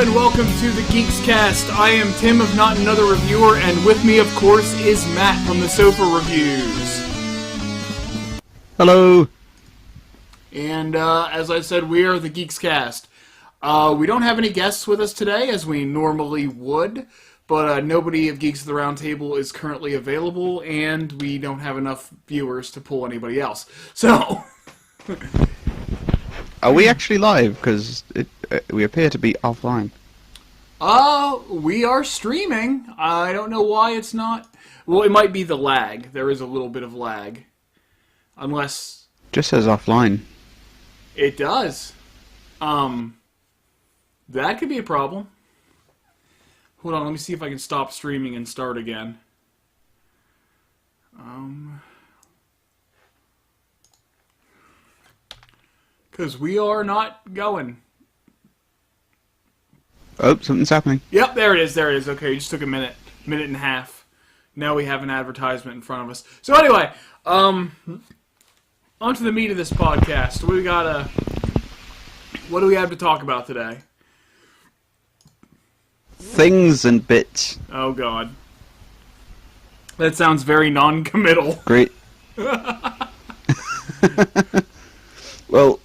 and welcome to the Geekscast. I am Tim of Not Another Reviewer, and with me, of course, is Matt from the Sofa Reviews. Hello. And as I said, we are the Geekscast. We don't have any guests with us today, as we normally would, but nobody of Geeks at the Round Table is currently available, and we don't have enough viewers to pull anybody else. So... Are we actually live? Because we appear to be offline. We are streaming. I don't know why it's not. Well, it might be the lag. There is a little bit of lag. Unless... Just says offline. It does. That could be a problem. Hold on, let me see if I can stop streaming and start again. Because we are not going. Oh, something's happening. Yep, there it is, Okay, it just took a minute and a half. Now we have an advertisement in front of us. So anyway, on to the meat of this podcast. What do we have to talk about today? Things and bits. Oh, God. That sounds very non-committal. Great. Well,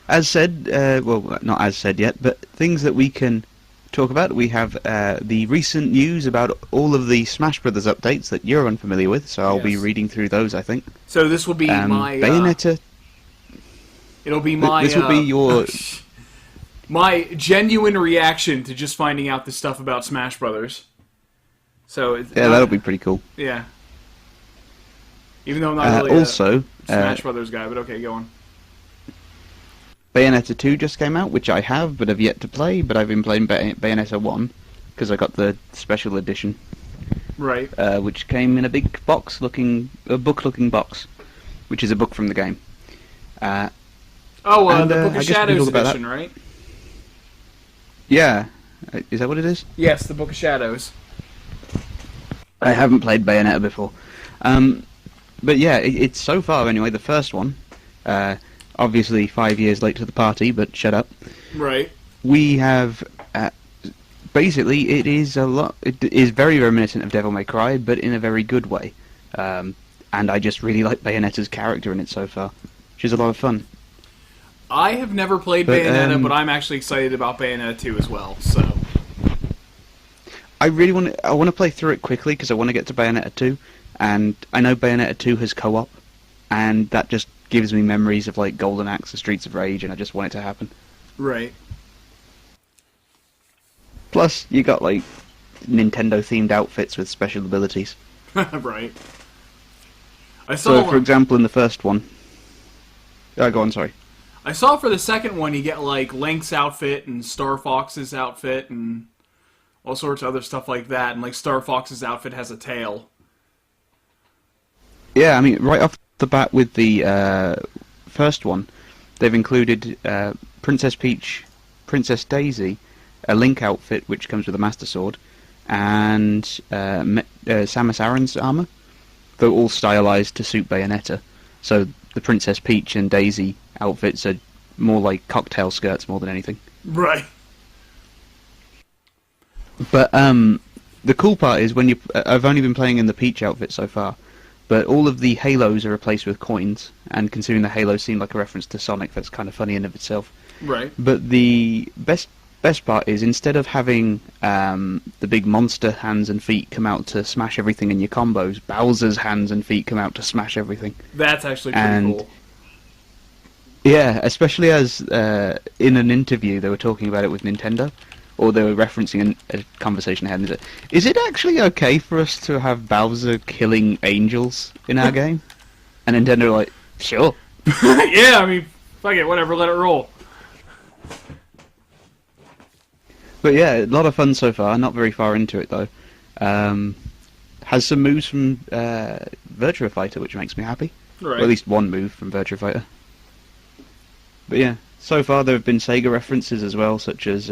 as said, well, not as said yet, but things that we can talk about. We have the recent news about all of the Smash Brothers updates that you're unfamiliar with, so I'll be reading through those, I think. So this will be my... Bayonetta... It'll be my... This will be your... my genuine reaction to just finding out this stuff about Smash Brothers. So yeah, that'll be pretty cool. Yeah. Even though I'm not really also, a Smash Brothers guy, but okay, go on. Bayonetta 2 just came out, which I have, but have yet to play, but I've been playing Bayonetta 1, because I got the special edition. Right. Which came in a big book-looking box, which is a book from the game. The Book of Shadows edition, right? Yeah. Is that what it is? Yes, the Book of Shadows. I haven't played Bayonetta before. But yeah, it's so far anyway, the first one. Obviously 5 years late to the party, but shut up. Right. We have... basically, it is very reminiscent of Devil May Cry, but in a very good way. And I just really like Bayonetta's character in it so far. She's a lot of fun. I have never played Bayonetta, but I'm actually excited about Bayonetta 2 as well, so... I want to play through it quickly, because I want to get to Bayonetta 2, and I know Bayonetta 2 has co-op, and that just gives me memories of, like, Golden Axe or Streets of Rage, and I just want it to happen. Right. Plus, you got, like, Nintendo-themed outfits with special abilities. Right. So, for example, in the first one... go on, sorry. I saw for the second one you get, like, Link's outfit and Star Fox's outfit and all sorts of other stuff like that, and, like, Star Fox's outfit has a tail. Yeah, I mean, right off the bat with the first one, they've included Princess Peach, Princess Daisy, a Link outfit which comes with a Master Sword, and Samus Aran's armor. They're all stylized to suit Bayonetta. So the Princess Peach and Daisy outfits are more like cocktail skirts more than anything. Right. But the cool part is when I've only been playing in the Peach outfit so far, but all of the halos are replaced with coins, and considering the halos seem like a reference to Sonic, that's kind of funny in of itself. Right. But the best part is, instead of having the big monster hands and feet come out to smash everything in your combos, Bowser's hands and feet come out to smash everything. That's actually pretty cool. Yeah, especially as in an interview they were talking about it with Nintendo, or they were referencing a conversation they had. Is it actually okay for us to have Bowser killing angels in our game? And Nintendo were like, sure. Yeah, I mean, fuck it, whatever, let it roll. But yeah, a lot of fun so far, not very far into it though. Has some moves from Virtua Fighter, which makes me happy. Right. Or at least one move from Virtua Fighter. But yeah, so far there have been Sega references as well, such as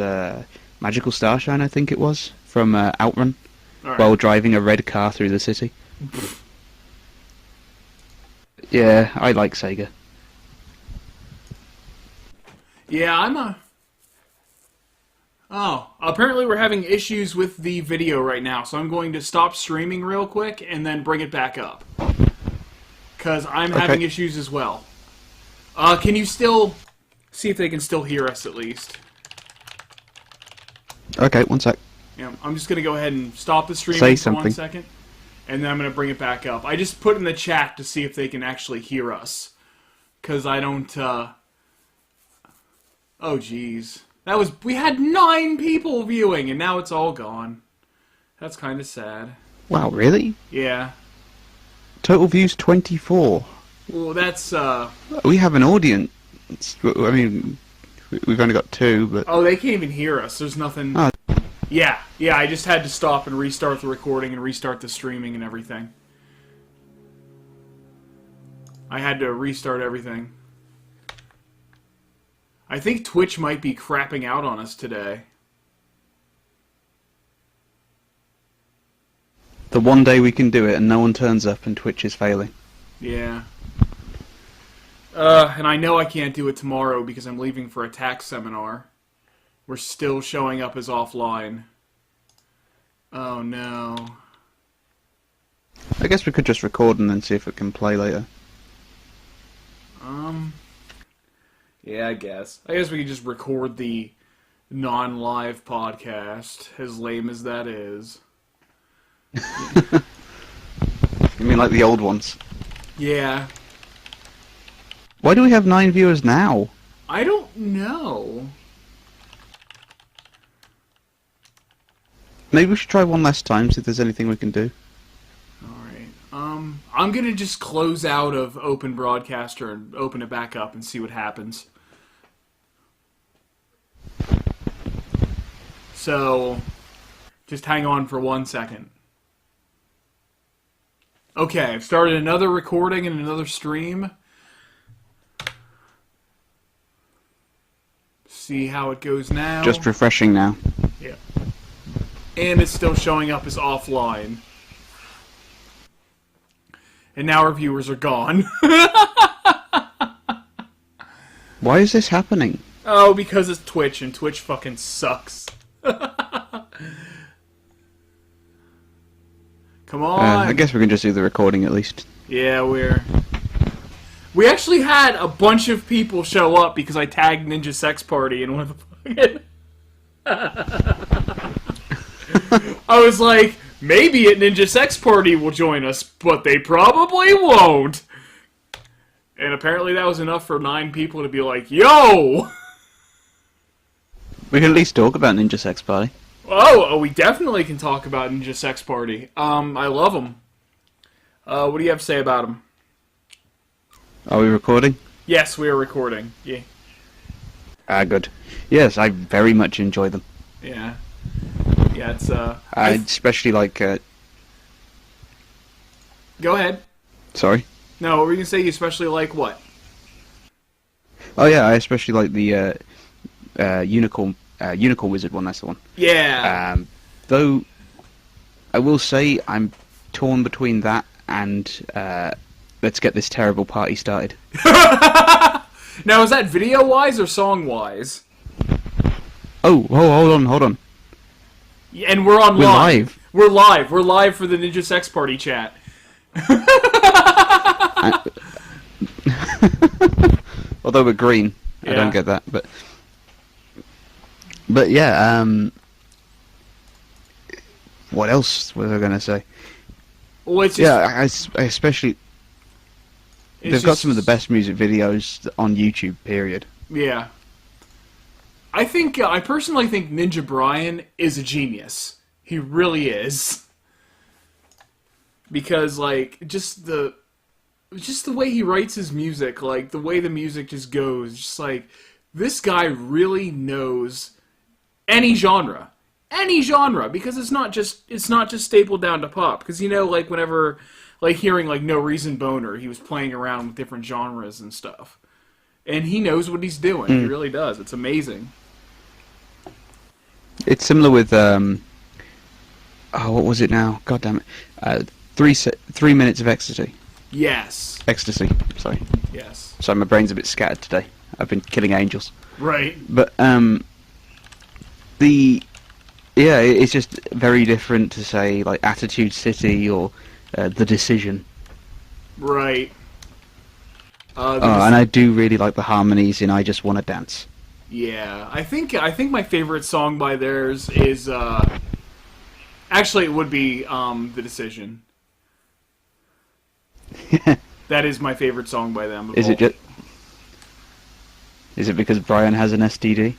Magical Starshine, I think it was, from Outrun, while driving a red car through the city. Yeah, I like Sega. Yeah, Oh, apparently we're having issues with the video right now, so I'm going to stop streaming real quick and then bring it back up. Because I'm having issues as well. Can you still... see if they can still hear us at least. Okay, one sec. Yeah, I'm just going to go ahead and stop the stream for 1 second. And then I'm going to bring it back up. I just put in the chat to see if they can actually hear us. Because I don't... Oh, jeez. We had 9 people viewing, and now it's all gone. That's kind of sad. Wow, really? Yeah. Total views 24. Well, that's, We have an audience. I mean, we've only got 2, but... Oh, they can't even hear us. There's nothing... Oh. Yeah, I just had to stop and restart the recording and restart the streaming and everything. I had to restart everything. I think Twitch might be crapping out on us today. The one day we can do it and no one turns up and Twitch is failing. Yeah. And I know I can't do it tomorrow because I'm leaving for a tax seminar. We're still showing up as offline. Oh no. I guess we could just record and then see if it can play later. Yeah, I guess. I guess we could just record the non-live podcast, as lame as that is. You mean like the old ones? Yeah. Why do we have 9 viewers now? I don't know. Maybe we should try one last time, see if there's anything we can do. Alright. I'm gonna just close out of Open Broadcaster and open it back up and see what happens. So, just hang on for 1 second. Okay, I've started another recording and another stream. See how it goes now. Just refreshing now. Yeah. And it's still showing up as offline. And now our viewers are gone. Why is this happening? Oh, because it's Twitch, and Twitch fucking sucks. Come on. I guess we can just do the recording at least. Yeah, we actually had a bunch of people show up because I tagged Ninja Sex Party in one of the fucking... I was like, maybe at Ninja Sex Party will join us, but they probably won't. And apparently that was enough for 9 people to be like, yo! We can at least talk about Ninja Sex Party. Oh, we definitely can talk about Ninja Sex Party. I love them. What do you have to say about them? Are we recording? Yes, we are recording. Yeah. Good. Yes, I very much enjoy them. Yeah. Yeah, it's, I especially like, Go ahead. Sorry? No, what were you going to say? You especially like what? Oh yeah, I especially like the, Unicorn Wizard one, that's the one. Yeah. Though, I will say I'm torn between that and, Let's Get This Terrible Party Started. Now, is that video-wise or song-wise? Oh, hold on. Yeah, and we're on We're live. We're live. We're live for the Ninja Sex Party chat. Although we're green. Yeah. I don't get that, but yeah, what else was I going to say? Well, it's just, yeah, I especially... They've got some of the best music videos on YouTube, period. Yeah. I personally think Ninja Brian is a genius. He really is. Because, like, just the way he writes his music, like, the way the music just goes, just like, this guy really knows any genre. Any genre, because it's not just stapled down to pop. Because, you know, like, whenever, like, hearing, like, No Reason Boner, he was playing around with different genres and stuff. And he knows what he's doing. He really does. It's amazing. It's similar with, what was it now? God damn it. 3 minutes of ecstasy. Yes. Ecstasy, sorry. Yes. Sorry, my brain's a bit scattered today. I've been killing angels. Right. But, it's just very different to say like Attitude City or The Decision. Right. And I do really like the harmonies in I Just Wanna Dance. Yeah, I think my favorite song by theirs is actually it would be The Decision. That is my favorite song by them. Is it because Brian has an STD?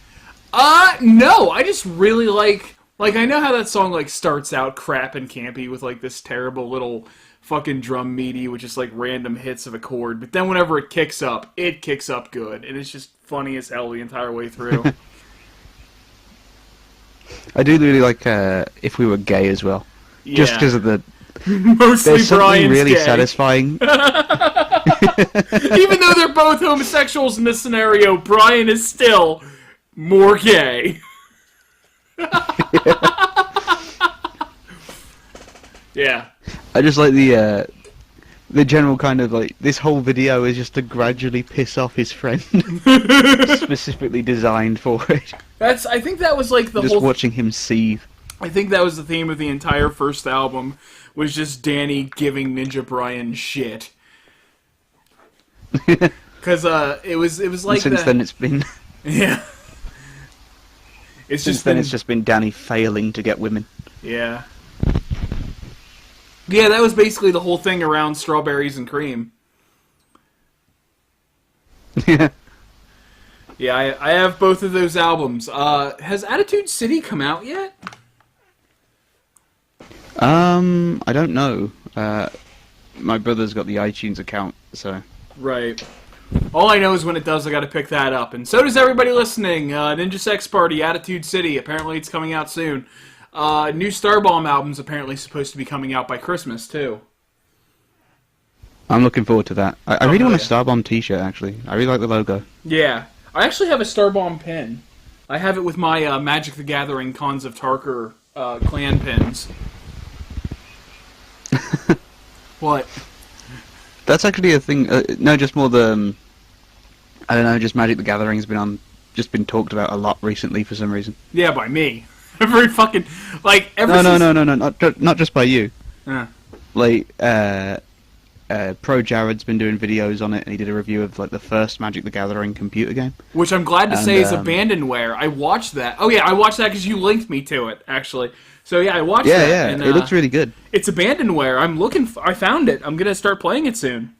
No, I just really like I know how that song like starts out crap and campy with like this terrible little fucking drum meaty with just like random hits of a chord, but then whenever it kicks up good, and it's just funny as hell the entire way through. I do really like If We Were Gay as well. Yeah. Just because of the Mostly there's something Brian's really gay. satisfying. Even though they're both homosexuals in this scenario, Brian is still more gay. Yeah. I just like the general kind of like this whole video is just to gradually piss off his friend, specifically designed for it. I think that was like the just whole. watching him seethe. I think that was the theme of the entire first album, was just Danny giving Ninja Brian shit. Because it was like And since then it's been yeah. It's since just then been, it's just been Danny failing to get women. yeah. Yeah, that was basically the whole thing around Strawberries and Cream. Yeah. Yeah, I have both of those albums. Has Attitude City come out yet? I don't know. My brother's got the iTunes account, so Right. All I know is when it does, I gotta pick that up. And so does everybody listening. Ninja Sex Party, Attitude City. Apparently it's coming out soon. New Starbomb album's apparently supposed to be coming out by Christmas, too. I'm looking forward to that. I really hell want a yeah. Starbomb t-shirt, actually. I really like the logo. Yeah. I actually have a Starbomb pin. I have it with my Magic the Gathering Cons of Tarkir clan pins. What? That's actually a thing. No, just more the. I don't know. Just Magic the Gathering's been talked about a lot recently for some reason. Yeah, by me. Every fucking No. Not just by you. Uh, Like, Pro Jared's been doing videos on it, and he did a review of like the first Magic the Gathering computer game. which I'm glad to And, say is abandonware. I watched that. Oh yeah, I watched that because you linked me to it, actually. So yeah, I watched that. Yeah, And, it looks really good. It's abandonware. I found it. I'm gonna start playing it soon.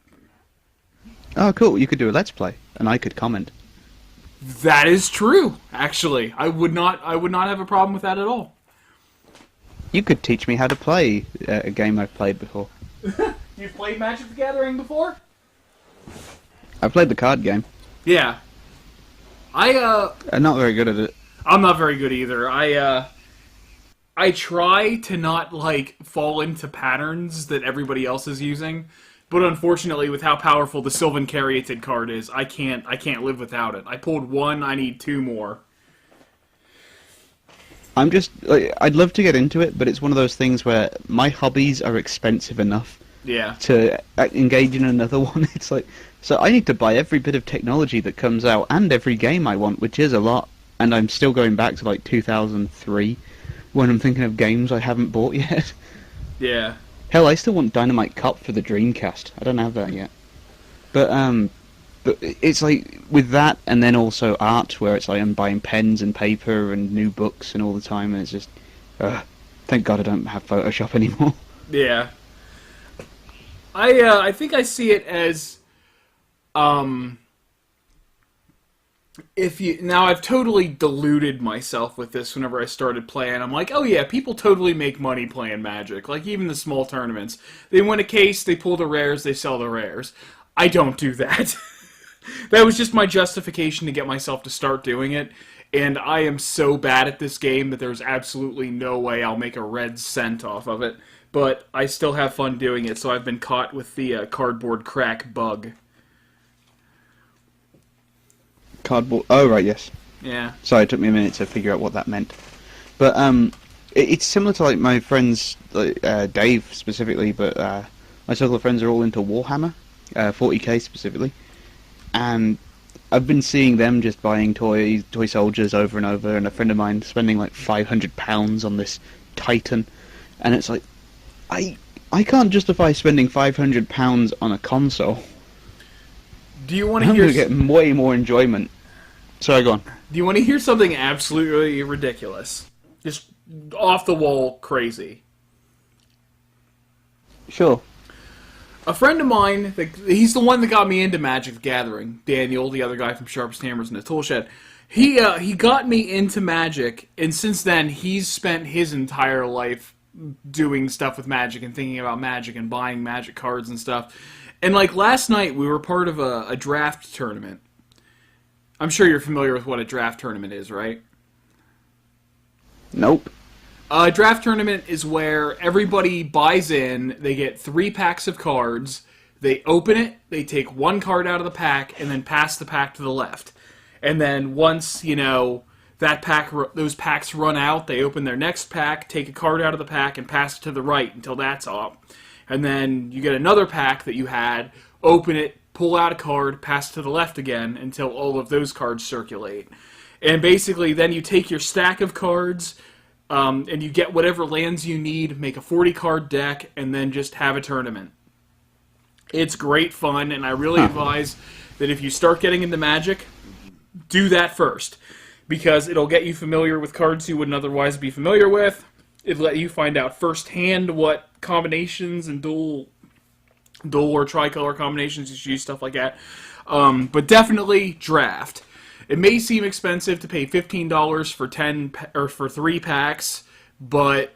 Oh, cool! You could do a Let's Play, and I could comment. That is true. Actually, I would not have a problem with that at all. You could teach me how to play a game I've played before. You've played Magic the Gathering before? I played the card game. Yeah. I'm not very good at it. I'm not very good either. I try to not like fall into patterns that everybody else is using, but unfortunately, with how powerful the Sylvan Caryatid card is, I can't live without it. I pulled one. I need two more. I'm just like, I'd love to get into it, but it's one of those things where my hobbies are expensive enough Yeah. to engage in another one. It's like, so I need to buy every bit of technology that comes out and every game I want, which is a lot. And I'm still going back to like 2003 when I'm thinking of games I haven't bought yet. Yeah. Hell, I still want Dynamite Cop for the Dreamcast. I don't have that yet. But it's like with that, and then also art, where it's like I'm buying pens and paper and new books and all the time, and it's just, thank God I don't have Photoshop anymore. Yeah. I think I see it as, now I've totally deluded myself with this whenever I started playing. I'm like, oh yeah, people totally make money playing Magic. Like, even the small tournaments. They win a case, they pull the rares, they sell the rares. I don't do that. That was just my justification to get myself to start doing it. And I am so bad at this game that there's absolutely no way I'll make a red cent off of it. But I still have fun doing it, so I've been caught with the cardboard crack bug. Cardboard. Oh right, yes. Yeah. Sorry, it took me a minute to figure out what that meant. But it's similar to like my friends, like, Dave specifically. But my circle of friends are all into Warhammer, 40k specifically, and I've been seeing them just buying toy soldiers over and over, and a friend of mine spending like £500 on this Titan, and it's like, I can't justify spending £500 on a console. Do you want to I'm hear? going to get way more enjoyment. Sorry, go on. Do you want to hear something absolutely ridiculous? Just off the wall crazy. Sure. A friend of mine, he's the one that got me into Magic the Gathering. Daniel, the other guy from Sharpest Hammers in the Tool Shed. He got me into Magic, and since then he's spent his entire life doing stuff with Magic and thinking about Magic and buying Magic cards and stuff. And like last night, we were part of a draft tournament. I'm sure you're familiar with what a draft tournament is, right? Nope. A draft tournament is where everybody buys in, they get 3 packs of cards, they open it, they take 1 card out of the pack, and then pass the pack to the left. And then once, those packs run out, they open their next pack, take a card out of the pack, and pass it to the right until that's off. And then you get another pack that you had, open it, pull out a card, pass it to the left again until all of those cards circulate. And basically, then you take your stack of cards, and you get whatever lands you need, make a 40-card deck, and then just have a tournament. It's great fun, and I really advise that if you start getting into Magic, do that first. Because it'll get you familiar with cards you wouldn't otherwise be familiar with. It'll let you find out firsthand what combinations and dual or tricolor combinations you should use, stuff like that. But definitely draft. It may seem expensive to pay $15 for 3 packs, but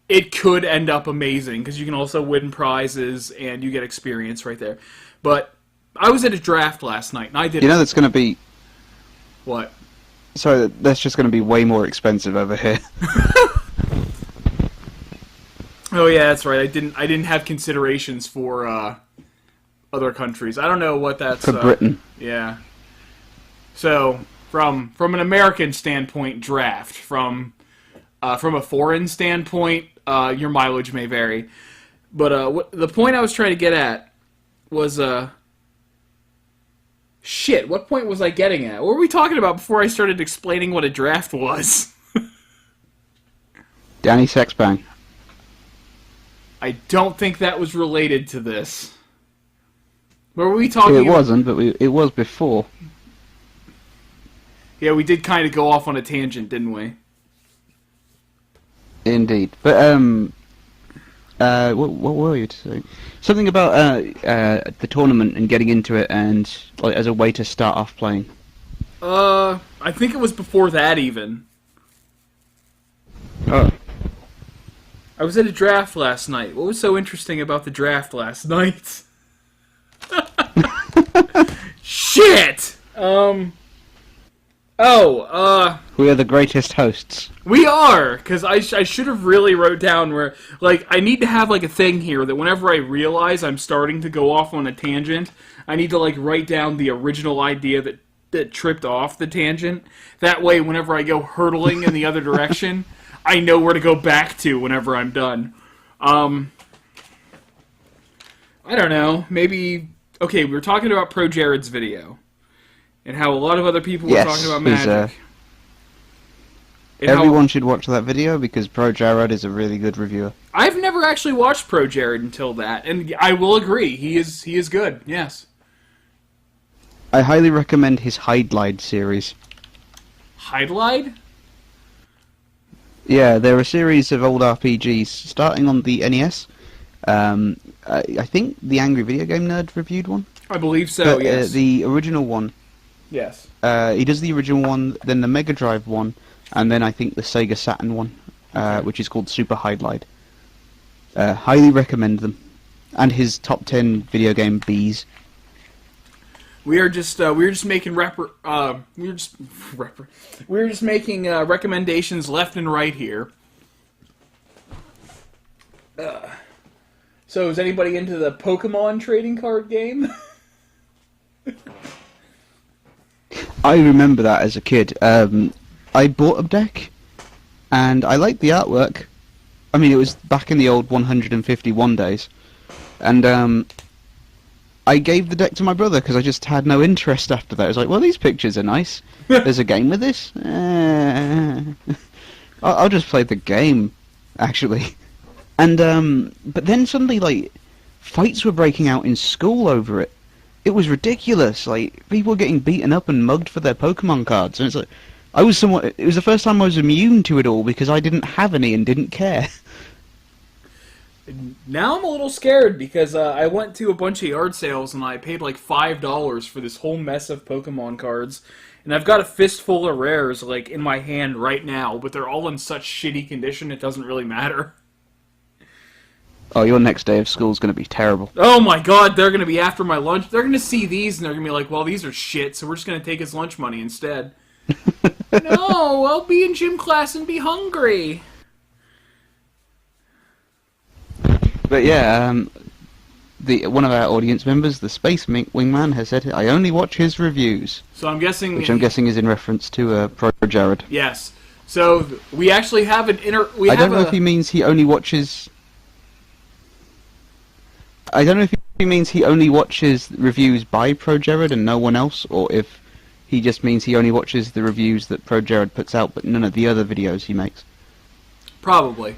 it could end up amazing because you can also win prizes and you get experience right there. But I was at a draft last night and I did. You know that's going to be. What? So that's just going to be way more expensive over here. Oh yeah, that's right. I didn't have considerations for other countries. I don't know what that's for Britain. Yeah. So from an American standpoint, draft. From a foreign standpoint, your mileage may vary. But the point I was trying to get at was shit. What point was I getting at? What were we talking about before I started explaining what a draft was? Danny Sexbang. I don't think that was related to this. What were we talking about? It wasn't, but it was before. Yeah, we did kind of go off on a tangent, didn't we? Indeed. But, what were you saying? Something about the tournament and getting into it and like as a way to start off playing. I think it was before that even. Oh. I was at a draft last night. What was so interesting about the draft last night? Shit! We are the greatest hosts. We are! Because I should have really wrote down where, like, I need to have, like, a thing here that whenever I realize I'm starting to go off on a tangent, I need to, like, write down the original idea that tripped off the tangent. That way, whenever I go hurtling in the other direction, I know where to go back to whenever I'm done. I don't know. Maybe... Okay, we were talking about Pro Jared's video. And how a lot of other people were talking about Magic. Everyone should watch that video because Pro Jared is a really good reviewer. I've never actually watched Pro Jared until that, and I will agree, he is good, yes. I highly recommend his Hydlide series. Hydlide? Yeah, they're a series of old RPGs starting on the NES. I think the Angry Video Game Nerd reviewed one. I believe so, but, yes. The original one. Yes. He does the original one, then the Mega Drive one, and then I think the Sega Saturn one, which is called Super Hydlide. Highly recommend them. And his top 10 video game Bs. We're just making recommendations left and right here. So is anybody into the Pokemon trading card game? I remember that as a kid. I bought a deck, and I liked the artwork. I mean, it was back in the old 151 days, and I gave the deck to my brother because I just had no interest after that. I was like, well, these pictures are nice. There's a game with this? I'll just play the game, actually. And, but then suddenly, like, fights were breaking out in school over it. It was ridiculous. Like, people were getting beaten up and mugged for their Pokemon cards. And it's like, it was the first time I was immune to it all because I didn't have any and didn't care. Now I'm a little scared because I went to a bunch of yard sales and I paid like $5 for this whole mess of Pokemon cards. And I've got a fistful of rares like in my hand right now, but they're all in such shitty condition it doesn't really matter. Oh, your next day of school is going to be terrible. Oh my god, they're going to be after my lunch. They're going to see these and they're going to be like, well, these are shit, so we're just going to take his lunch money instead. No, I'll be in gym class and be hungry. But yeah, one of our audience members, the Space Wingman, has said, I only watch his reviews. So I'm guessing... Which I'm guessing is in reference to Pro Jared. Yes. So we actually have an I don't know if he means he only watches... I don't know if he means he only watches reviews by Pro Jared and no one else, or if he just means he only watches the reviews that Pro Jared puts out, but none of the other videos he makes. Probably.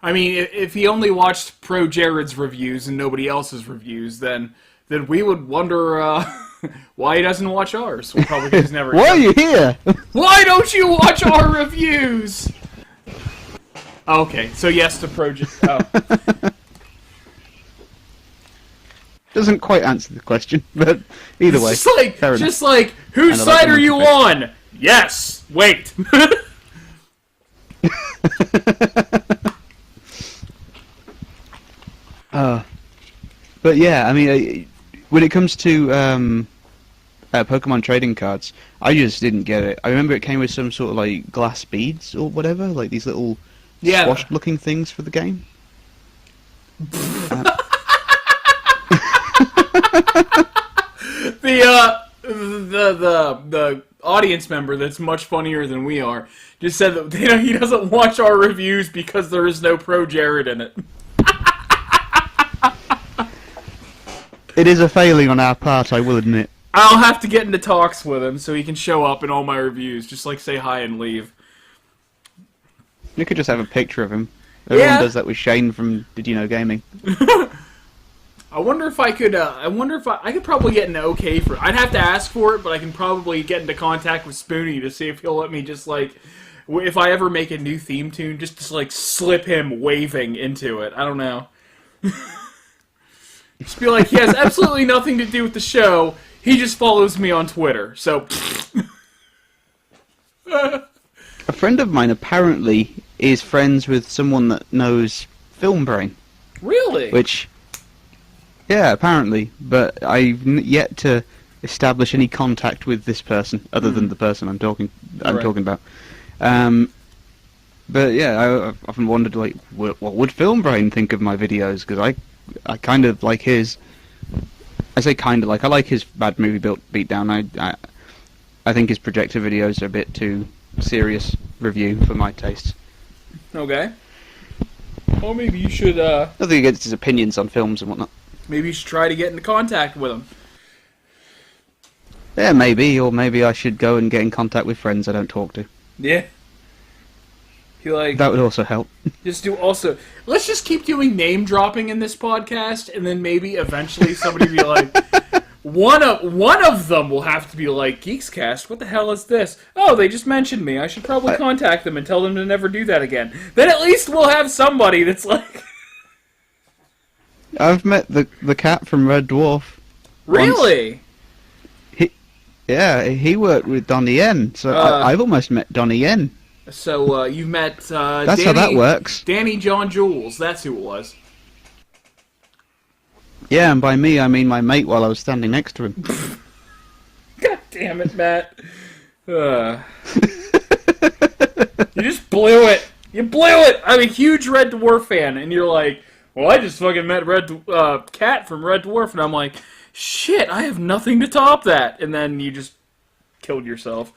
I mean, if he only watched Pro Jared's reviews and nobody else's reviews, then we would wonder why he doesn't watch ours. We'll probably just never. Why are you here? Why don't you watch our reviews? Okay, so yes to Pro Jared. Oh. Doesn't quite answer the question, but either way. Just like, whose side are you on? Yes. Wait. But yeah, I mean, when it comes to Pokemon trading cards, I just didn't get it. I remember it came with some sort of like glass beads or whatever, like these little squashed-looking things for the game. The audience member that's much funnier than we are just said that he doesn't watch our reviews because there is no Pro Jared in it. It is a failing on our part, I will admit. I'll have to get into talks with him so he can show up in all my reviews. Just like say hi and leave. You could just have a picture of him. Everyone does that with Shane from Did You Know Gaming. I wonder if I could. I could probably get an okay for. I'd have to ask for it, but I can probably get into contact with Spoonie to see if he'll let me just like, if I ever make a new theme tune, just to like slip him waving into it. I don't know. Just be like, he has absolutely nothing to do with the show. He just follows me on Twitter. So. A friend of mine apparently is friends with someone that knows Film Brain. Really? Which. Yeah, apparently, but I've yet to establish any contact with this person other than the person I'm talking about. But yeah, I've often wondered, like, what would Film Brain think of my videos? Because I kind of like his. I say kind of like. I like his Bad Movie Beatdown. I think his projector videos are a bit too serious review for my tastes. Okay. Well, maybe you should. Nothing against his opinions on films and whatnot. Maybe you should try to get into contact with him. Yeah, maybe, or maybe I should go and get in contact with friends I don't talk to. Yeah. That would also help. Let's just keep doing name dropping in this podcast, and then maybe eventually somebody will be like, one of them will have to be like, Geekscast, what the hell is this? Oh, they just mentioned me. I should probably contact them and tell them to never do that again. Then at least we'll have somebody that's like... I've met the cat from Red Dwarf. Really? He worked with Donnie Yen, so I've almost met Donnie Yen. So you've met That's how that works. Danny John Jules, that's who it was. Yeah, and by me I mean my mate while I was standing next to him. God damn it, Matt. You just blew it. You blew it! I'm a huge Red Dwarf fan, and you're like, well, I just fucking met Cat from Red Dwarf, and I'm like, shit, I have nothing to top that. And then you just killed yourself.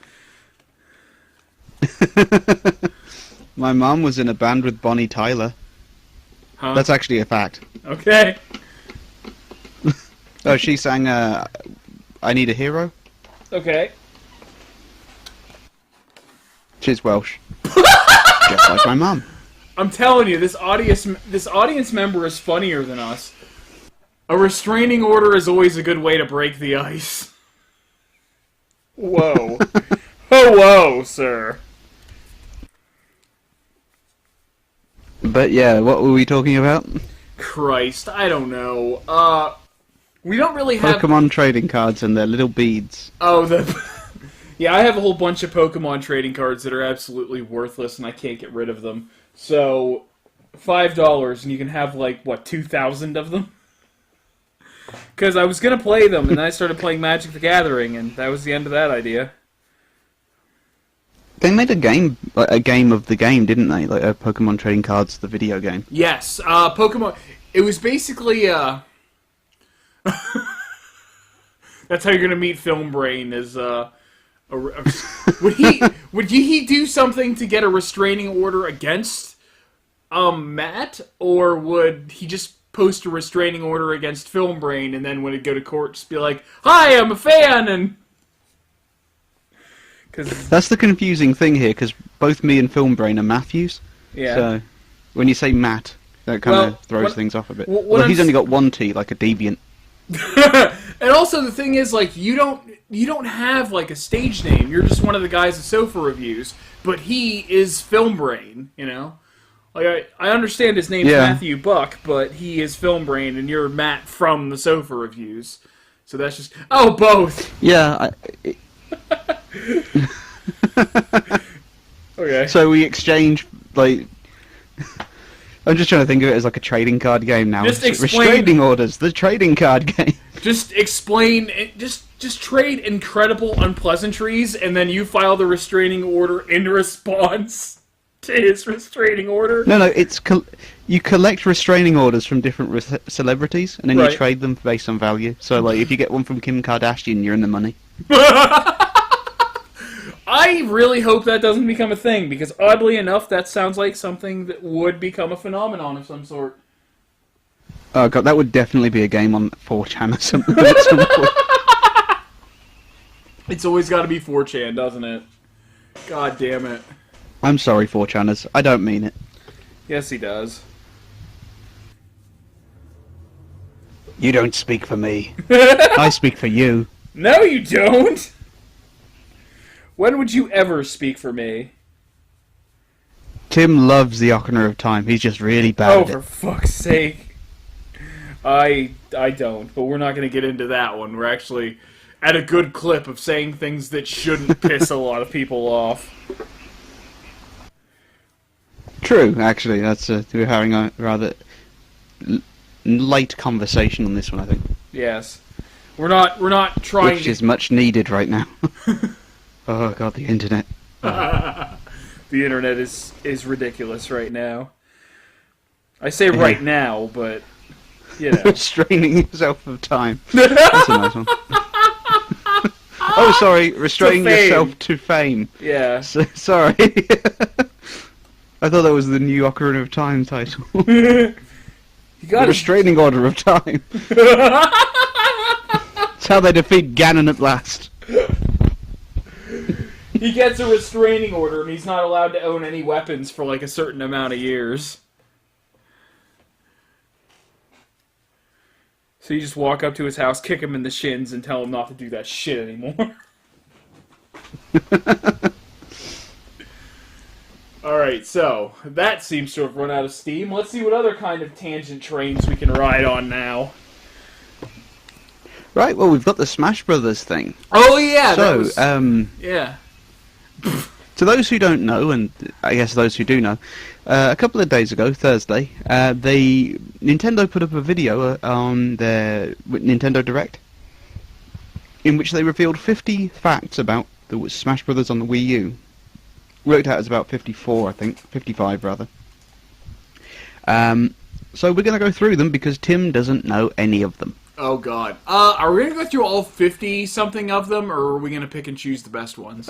My mom was in a band with Bonnie Tyler. Huh? That's actually a fact. Okay. Oh, she sang I Need a Hero. Okay. She's Welsh. Just like my mum. I'm telling you, this audience member is funnier than us. A restraining order is always a good way to break the ice. Whoa. Oh, whoa, sir. But yeah, what were we talking about? Christ, I don't know. We don't really have... Pokemon trading cards and their little beads. Oh, yeah, I have a whole bunch of Pokemon trading cards that are absolutely worthless, and I can't get rid of them. So, $5, and you can have, like, what, 2,000 of them? Because I was going to play them, and then I started playing Magic the Gathering, and that was the end of that idea. They made a game of the game, didn't they? Like Pokemon Trading Cards, the video game. Yes, Pokemon... It was basically, That's how you're going to meet Film Brain, is, would he do something to get a restraining order against Matt, or would he just post a restraining order against Film Brain, and then when it go to court, just be like, "Hi, I'm a fan," and that's the confusing thing here, because both me and Film Brain are Matthews. Yeah. So when you say Matt, that kind of throws things off a bit. Well, he's only got one T, like a deviant. And also the thing is, like, you don't have like a stage name. You're just one of the guys at Sofa Reviews, but he is Film Brain, you know. Like I understand his name's Matthew Buck, but he is Film Brain, and you're Matt from the Sofa Reviews. So that's just both. Yeah. Okay. So we exchange like. I'm just trying to think of it as like a trading card game now. Just explain... Restraining orders, the trading card game. Just explain, just trade incredible unpleasantries, and then you file the restraining order in response to his restraining order. No, it's you collect restraining orders from different celebrities, and then you trade them based on value. So, like, if you get one from Kim Kardashian, you're in the money. I really hope that doesn't become a thing, because oddly enough, that sounds like something that would become a phenomenon of some sort. Oh god, that would definitely be a game on 4chan or something at some point. It's always got to be 4chan, doesn't it? God damn it. I'm sorry, 4chaners. I don't mean it. Yes, he does. You don't speak for me. I speak for you. No, you don't! When would you ever speak for me? Tim loves the Ocarina of Time. He's just really bad at it. Oh, for fuck's sake. I don't, but we're not going to get into that one. We're actually at a good clip of saying things that shouldn't piss a lot of people off. True, actually. We're having a rather light conversation on this one, I think. Yes. We're not trying Which is much needed right now. Oh god, the internet. Oh. The internet is ridiculous right now. I say right now, but you know. Restraining yourself of time. That's a nice one. Oh, sorry, restraining yourself to fame. Yeah. Sorry. I thought that was the new Ocarina of Time title. You got the Restraining Order of Time. That's how they defeat Ganon at last. He gets a restraining order, and he's not allowed to own any weapons for like a certain amount of years. So you just walk up to his house, kick him in the shins, and tell him not to do that shit anymore. Alright, so that seems to have run out of steam. Let's see what other kind of tangent trains we can ride on now. Right, well, we've got the Smash Brothers thing. Oh, yeah! So, yeah. To those who don't know, and I guess those who do know, a couple of days ago, Thursday, Nintendo put up a video on their Nintendo Direct, in which they revealed 50 facts about the Smash Brothers on the Wii U. Worked out as about 54, I think. 55, rather. So we're going to go through them because Tim doesn't know any of them. Oh, God. Are we going to go through all 50-something of them, or are we going to pick and choose the best ones?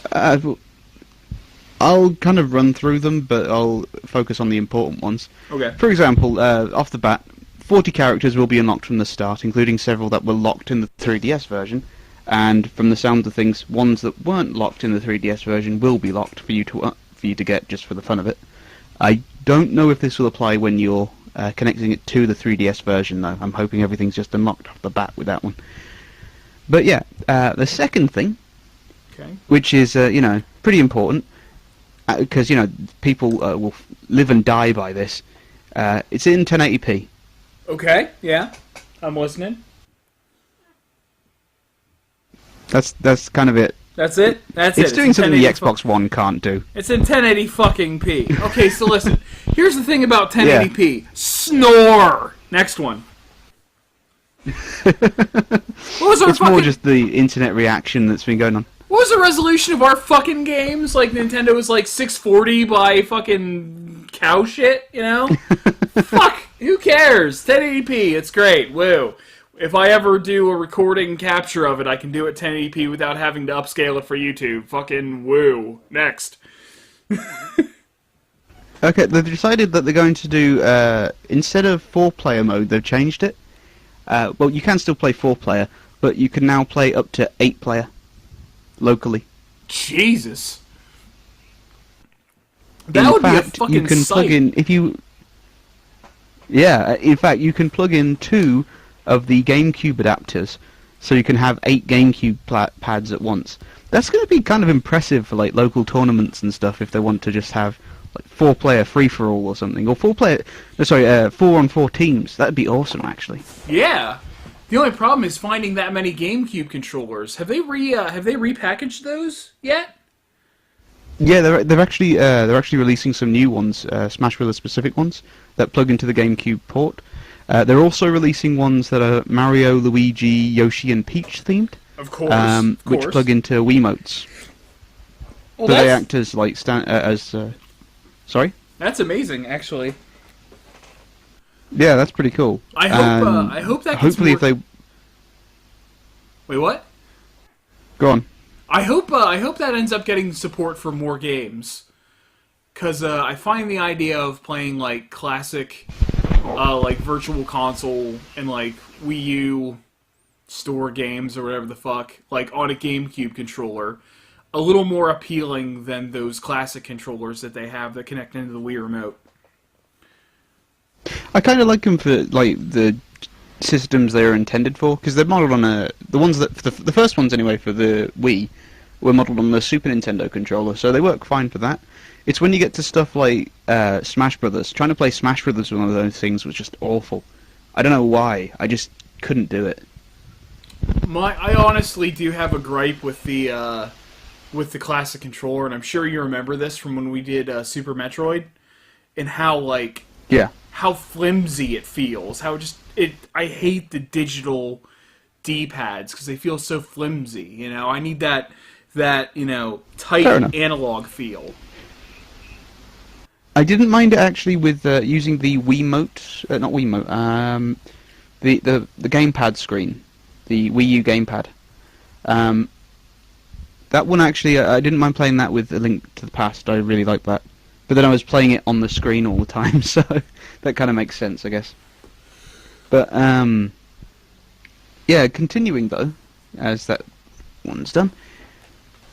I'll kind of run through them, but I'll focus on the important ones. Okay. For example, off the bat, 40 characters will be unlocked from the start, including several that were locked in the 3DS version. And from the sound of things, ones that weren't locked in the 3DS version will be locked for you to get just for the fun of it. I don't know if this will apply when you're connecting it to the 3DS version, though. I'm hoping everything's just unlocked off the bat with that one. But yeah, the second thing, which is pretty important, because people will live and die by this. It's in 1080p. Okay, yeah, I'm listening. That's kind of it. That's it? That's it's it. Doing something the Xbox One can't do. It's in 1080 fucking p. Okay, so listen. Here's the thing about 1080p. Yeah. Snore! Next one. It's more just the internet reaction that's been going on. What was the resolution of our fucking games? Like, Nintendo was like 640 by fucking cow shit, Fuck! Who cares? 1080p, it's great. Woo. If I ever do a recording capture of it, I can do it 1080p without having to upscale it for YouTube. Fucking woo. Next. Okay, they've decided that they're going to do, instead of 4-player mode, they've changed it. Well, you can still play 4-player, but you can now play up to 8-player locally. Jesus. That would be a fucking you can sight. Plug in, if you... Yeah, in fact, you can plug in 2 of the GameCube adapters, so you can have 8 GameCube pads at once. That's going to be kind of impressive for like local tournaments and stuff if they want to just have like 4-player free-for-all or something, or 4-on-4 teams. That'd be awesome, actually. Yeah. The only problem is finding that many GameCube controllers. Have they repackaged those yet? Yeah, they're actually releasing some new ones, Smash Bros. Specific ones that plug into the GameCube port. They're also releasing ones that are Mario, Luigi, Yoshi, and Peach themed. Of course. Which plug into Wiimotes. Well, they act as like sorry? That's amazing, actually. Yeah, that's pretty cool. I hope that. Hopefully, if they. Wait, what? Go on. I hope that ends up getting support for more games, because I find the idea of playing like classic, like Virtual Console and like Wii U store games or whatever the fuck, like on a GameCube controller, a little more appealing than those classic controllers that they have that connect into the Wii remote. I kind of like them for like the systems they're intended for, because they're modeled on the ones that the first ones anyway for the Wii were modeled on the Super Nintendo controller, so they work fine for that. It's when you get to stuff like Smash Brothers. Trying to play Smash Brothers was one of those things was just awful. I don't know why. I just couldn't do it. I honestly do have a gripe with the classic controller, and I'm sure you remember this from when we did Super Metroid, and how like how flimsy it feels. I hate the digital D-pads because they feel so flimsy. I need that tight analog feel. I didn't mind it actually with using the Wiimote, not Wiimote, the gamepad screen, the Wii U gamepad. That one actually, I didn't mind playing that with A Link to the Past. I really liked that. But then I was playing it on the screen all the time, so that kind of makes sense, I guess. But yeah, continuing though, as that one's done,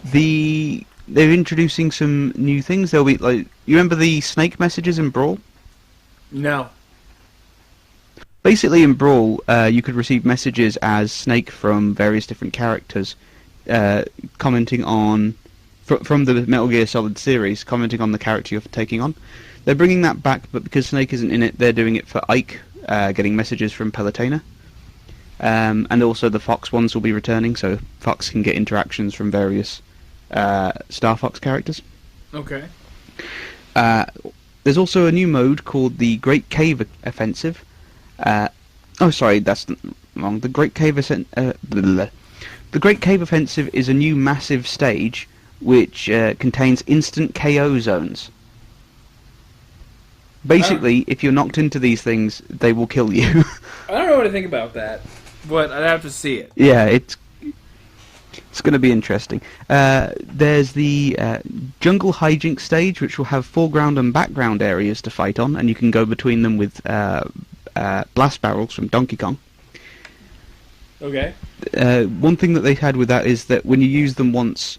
they're introducing some new things. There'll be like, you remember the Snake messages in Brawl? No. Basically, in Brawl, you could receive messages as Snake from various different characters, commenting on from the Metal Gear Solid series, commenting on the character you're taking on. They're bringing that back, but because Snake isn't in it, they're doing it for Ike, getting messages from Palutena. And also the Fox ones will be returning, so Fox can get interactions from various Star Fox characters. Okay. There's also a new mode called the Great Cave Offensive. Sorry, that's wrong. The Great Cave The Great Cave Offensive is a new massive stage which contains instant KO zones. Basically, if you're knocked into these things, they will kill you. I don't know what to think about that, but I'd have to see it. Yeah, it's going to be interesting. There's the Jungle Hijink stage, which will have foreground and background areas to fight on, and you can go between them with blast barrels from Donkey Kong. Okay. One thing that they had with that is that when you use them once,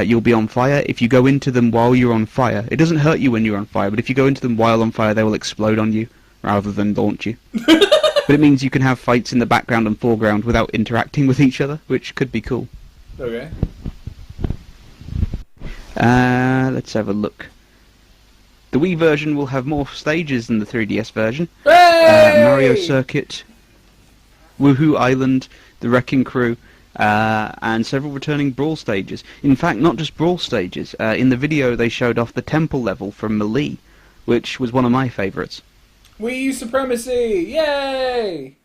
you'll be on fire. If you go into them while you're on fire, it doesn't hurt you when you're on fire, but if you go into them while on fire, they will explode on you rather than launch you. But it means you can have fights in the background and foreground without interacting with each other, which could be cool. Okay. Let's have a look. The Wii version will have more stages than the 3DS version. Hey! Mario Circuit, Woohoo Island, The Wrecking Crew, and several returning Brawl stages. In fact, not just Brawl stages. In the video, they showed off the temple level from Melee, which was one of my favourites. Wii U supremacy! Yay!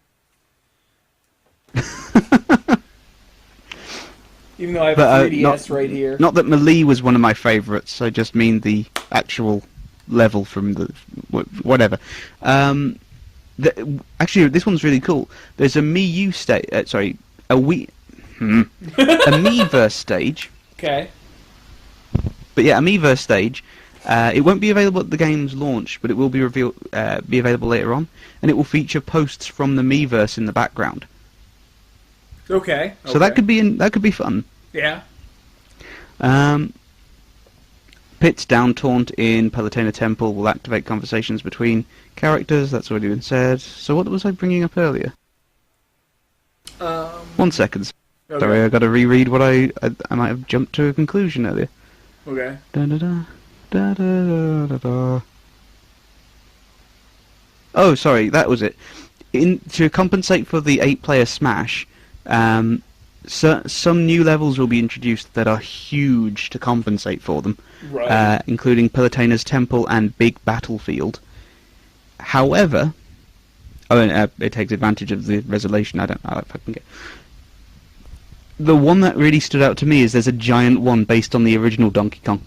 Even though I have a 3DS right here. Not that Melee was one of my favourites, I just mean the actual level from the... whatever. Actually, this one's really cool. There's a Wii stage... a Wii... a Miiverse stage. Okay. But yeah, a Miiverse stage. It won't be available at the game's launch, but it will be available later on, and it will feature posts from the Miiverse in the background. Okay. So that could be fun. Yeah. Pit's down taunt in Palutena Temple will activate conversations between characters. That's already been said. So what was I bringing up earlier? 1 second. Okay. Sorry, I got to reread what I might have jumped to a conclusion earlier. Okay. Da da da da da da da. Oh, sorry, that was it. To compensate for the 8-player Smash, some new levels will be introduced that are huge to compensate for them, Right. including Palutena's Temple and Big Battlefield. However, it takes advantage of the resolution. I don't know if I can get. The one that really stood out to me is there's a giant one based on the original Donkey Kong,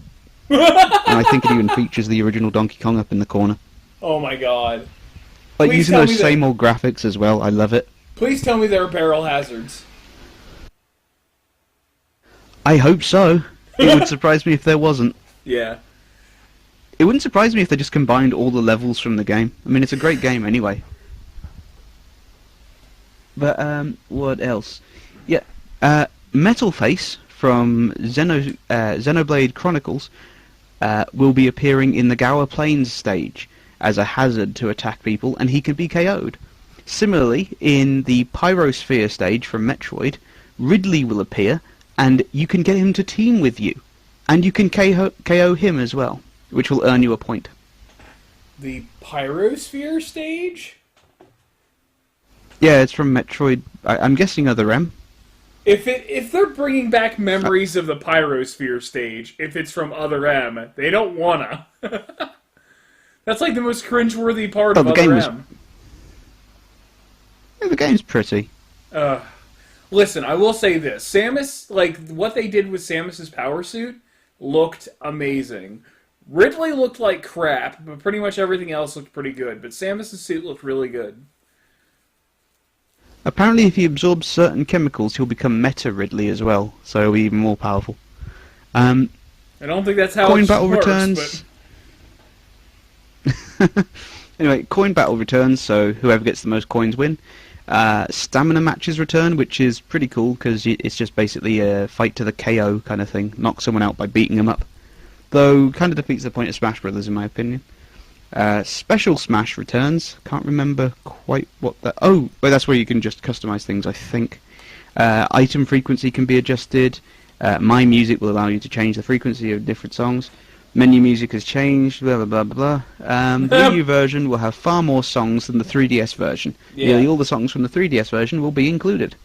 and I think it even features the original Donkey Kong up in the corner. Oh my god. Like Please using tell those me same old graphics as well. I love it. Please tell me there are barrel hazards. I hope so. It would surprise me if there wasn't. Yeah. It wouldn't surprise me if they just combined all the levels from the game. I mean, it's a great game anyway. But, what else? Yeah, Metal Face from Xenoblade Chronicles will be appearing in the Gower Plains stage as a hazard to attack people, and he can be KO'd. Similarly, in the Pyrosphere stage from Metroid, Ridley will appear, and you can get him to team with you. And you can KO him as well, which will earn you a point. The Pyrosphere stage? Yeah, it's from Metroid. I'm guessing Other M. If they're bringing back memories of the Pyrosphere stage, if it's from Other M, they don't wanna. That's like the most cringeworthy part of Other M. Yeah, the game's pretty. Listen, I will say this. Samus, like, what they did with Samus's power suit looked amazing. Ridley looked like crap, but pretty much everything else looked pretty good. But Samus's suit looked really good. Apparently, if he absorbs certain chemicals, he'll become Meta Ridley as well, so he'll be even more powerful. I don't think that's how Coin it battle works, returns. but... Anyway, coin battle returns, so whoever gets the most coins win. Stamina matches return, which is pretty cool because it's just basically a fight to the KO kind of thing. Knock someone out by beating them up. Though, kind of defeats the point of Smash Brothers in my opinion. Special Smash returns. Can't remember quite what that... Oh, well, that's where you can just customize things, I think. Item frequency can be adjusted. My Music will allow you to change the frequency of different songs. Menu music has changed, blah, blah, blah, blah, blah. The Wii U version will have far more songs than the 3DS version. Yeah. Nearly all the songs from the 3DS version will be included.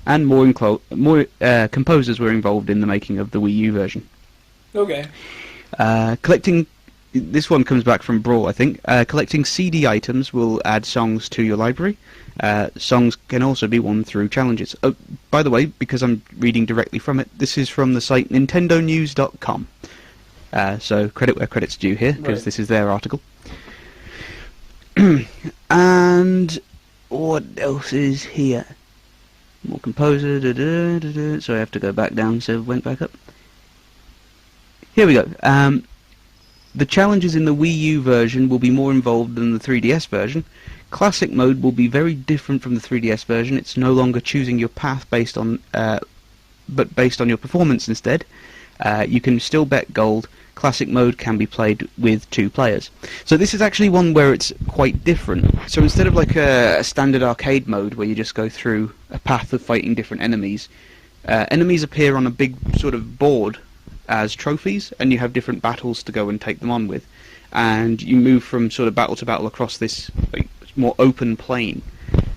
And more composers were involved in the making of the Wii U version. Okay. Collecting... This one comes back from Brawl, I think. Collecting CD items will add songs to your library. Songs can also be won through challenges. Oh, by the way, because I'm reading directly from it, this is from the site nintendonews.com. So credit where credit's due here, because this is their article. And what else is here? More composer, so I have to go back down, so it went back up. Here we go. The challenges in the Wii U version will be more involved than the 3DS version. Classic mode will be very different from the 3DS version. It's no longer choosing your path based on your performance instead. You can still bet gold. Classic mode can be played with 2 players. So this is actually one where it's quite different. So instead of like a standard arcade mode where you just go through a path of fighting different enemies, enemies appear on a big sort of board as trophies, and you have different battles to go and take them on with. And you move from sort of battle to battle across this like, more open plane.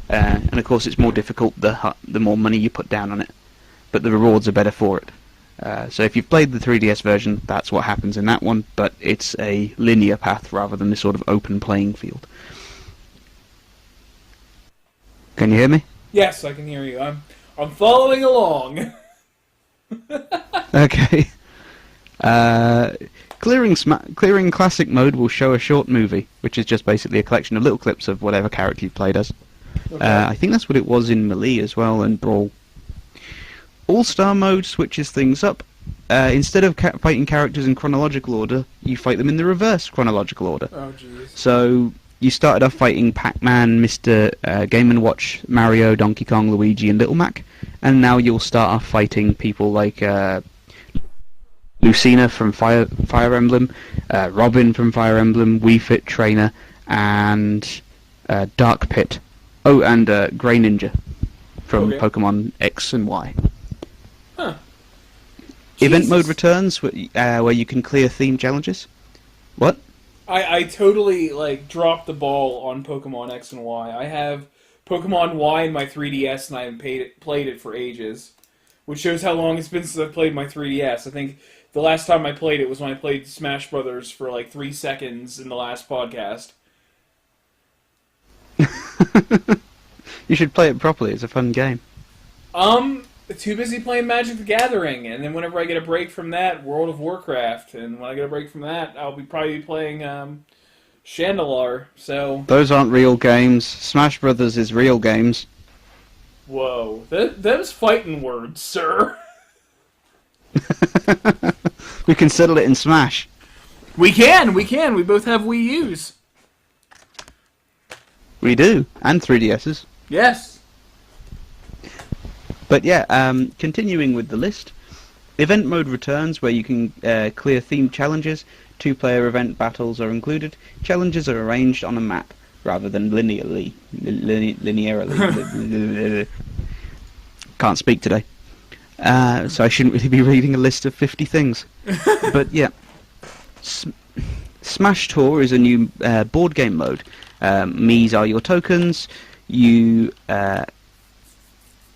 And of course it's more difficult the more money you put down on it. But the rewards are better for it. So if you've played the 3DS version, that's what happens in that one, but it's a linear path rather than this sort of open playing field. Can you hear me? Yes, I can hear you. I'm following along. Okay. Clearing classic mode will show a short movie, which is just basically a collection of little clips of whatever character you played as. Okay. I think that's what it was in Melee as well, and Brawl. All-Star mode switches things up. Instead of fighting characters in chronological order, you fight them in the reverse chronological order. Oh, jeez. So you started off fighting Pac-Man, Mr. Game & Watch, Mario, Donkey Kong, Luigi, and Little Mac, and now you'll start off fighting people like Lucina from Fire Emblem, Robin from Fire Emblem, Wii Fit Trainer, and Dark Pit. Oh, and Grey Ninja from Pokemon X and Y. Huh. Event Jesus. mode returns where you can clear theme challenges. What? I totally dropped the ball on Pokemon X and Y. I have Pokemon Y in my 3DS and I haven't played it for ages, which shows how long it's been since I've played my 3DS. I think the last time I played it was when I played Smash Brothers for 3 seconds in the last podcast. You should play it properly. It's a fun game. Too busy playing Magic the Gathering, and then whenever I get a break from that, World of Warcraft, and when I get a break from that, I'll be probably playing Chandelar. So Those aren't real games. Smash Brothers is real games. whoa, them's fighting words, sir. We can settle it in Smash. We can. We both have Wii U's. We do, and 3DSs. Yes. But yeah, continuing with the list, event mode returns where you can clear themed challenges. 2-player event battles are included. Challenges are arranged on a map rather than linearly. Can't speak today, so I shouldn't really be reading a list of 50 things. But yeah, Smash Tour is a new board game mode. Miis are your tokens. You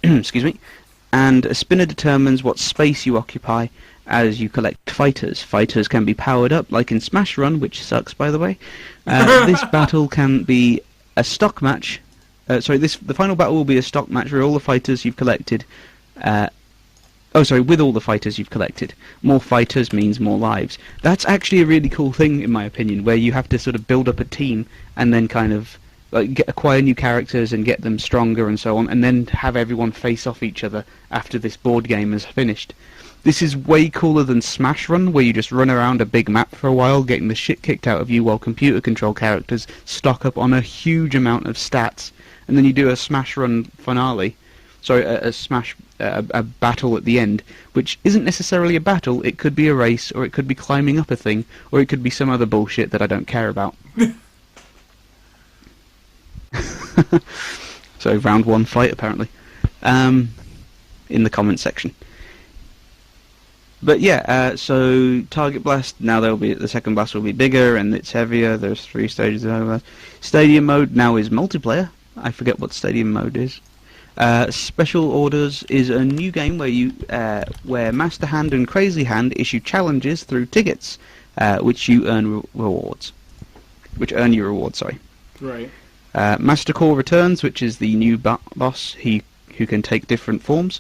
excuse me, and a spinner determines what space you occupy as you collect fighters. Fighters can be powered up, like in Smash Run, which sucks, by the way. This battle can be a stock match. The final battle will be a stock match where all the fighters you've collected. With all the fighters you've collected. More fighters means more lives. That's actually a really cool thing, in my opinion, where you have to sort of build up a team and then kind of acquire new characters and get them stronger and so on, and then have everyone face off each other after this board game is finished. This is way cooler than Smash Run, where you just run around a big map for a while, getting the shit kicked out of you while computer control characters stock up on a huge amount of stats, and then you do a Smash Run finale. A battle at the end, which isn't necessarily a battle. It could be a race, or it could be climbing up a thing, or it could be some other bullshit that I don't care about. So round 1 fight apparently, in the comment section. But yeah, so Target Blast, now the second blast will be bigger and it's heavier. There's 3 stages of Target Blast. Stadium mode now is multiplayer. I forget what Stadium mode is. Special Orders is a new game where Master Hand and Crazy Hand issue challenges through tickets, which you earn rewards. Which earn you rewards, sorry. Right. Master Core returns, which is the new boss who can take different forms,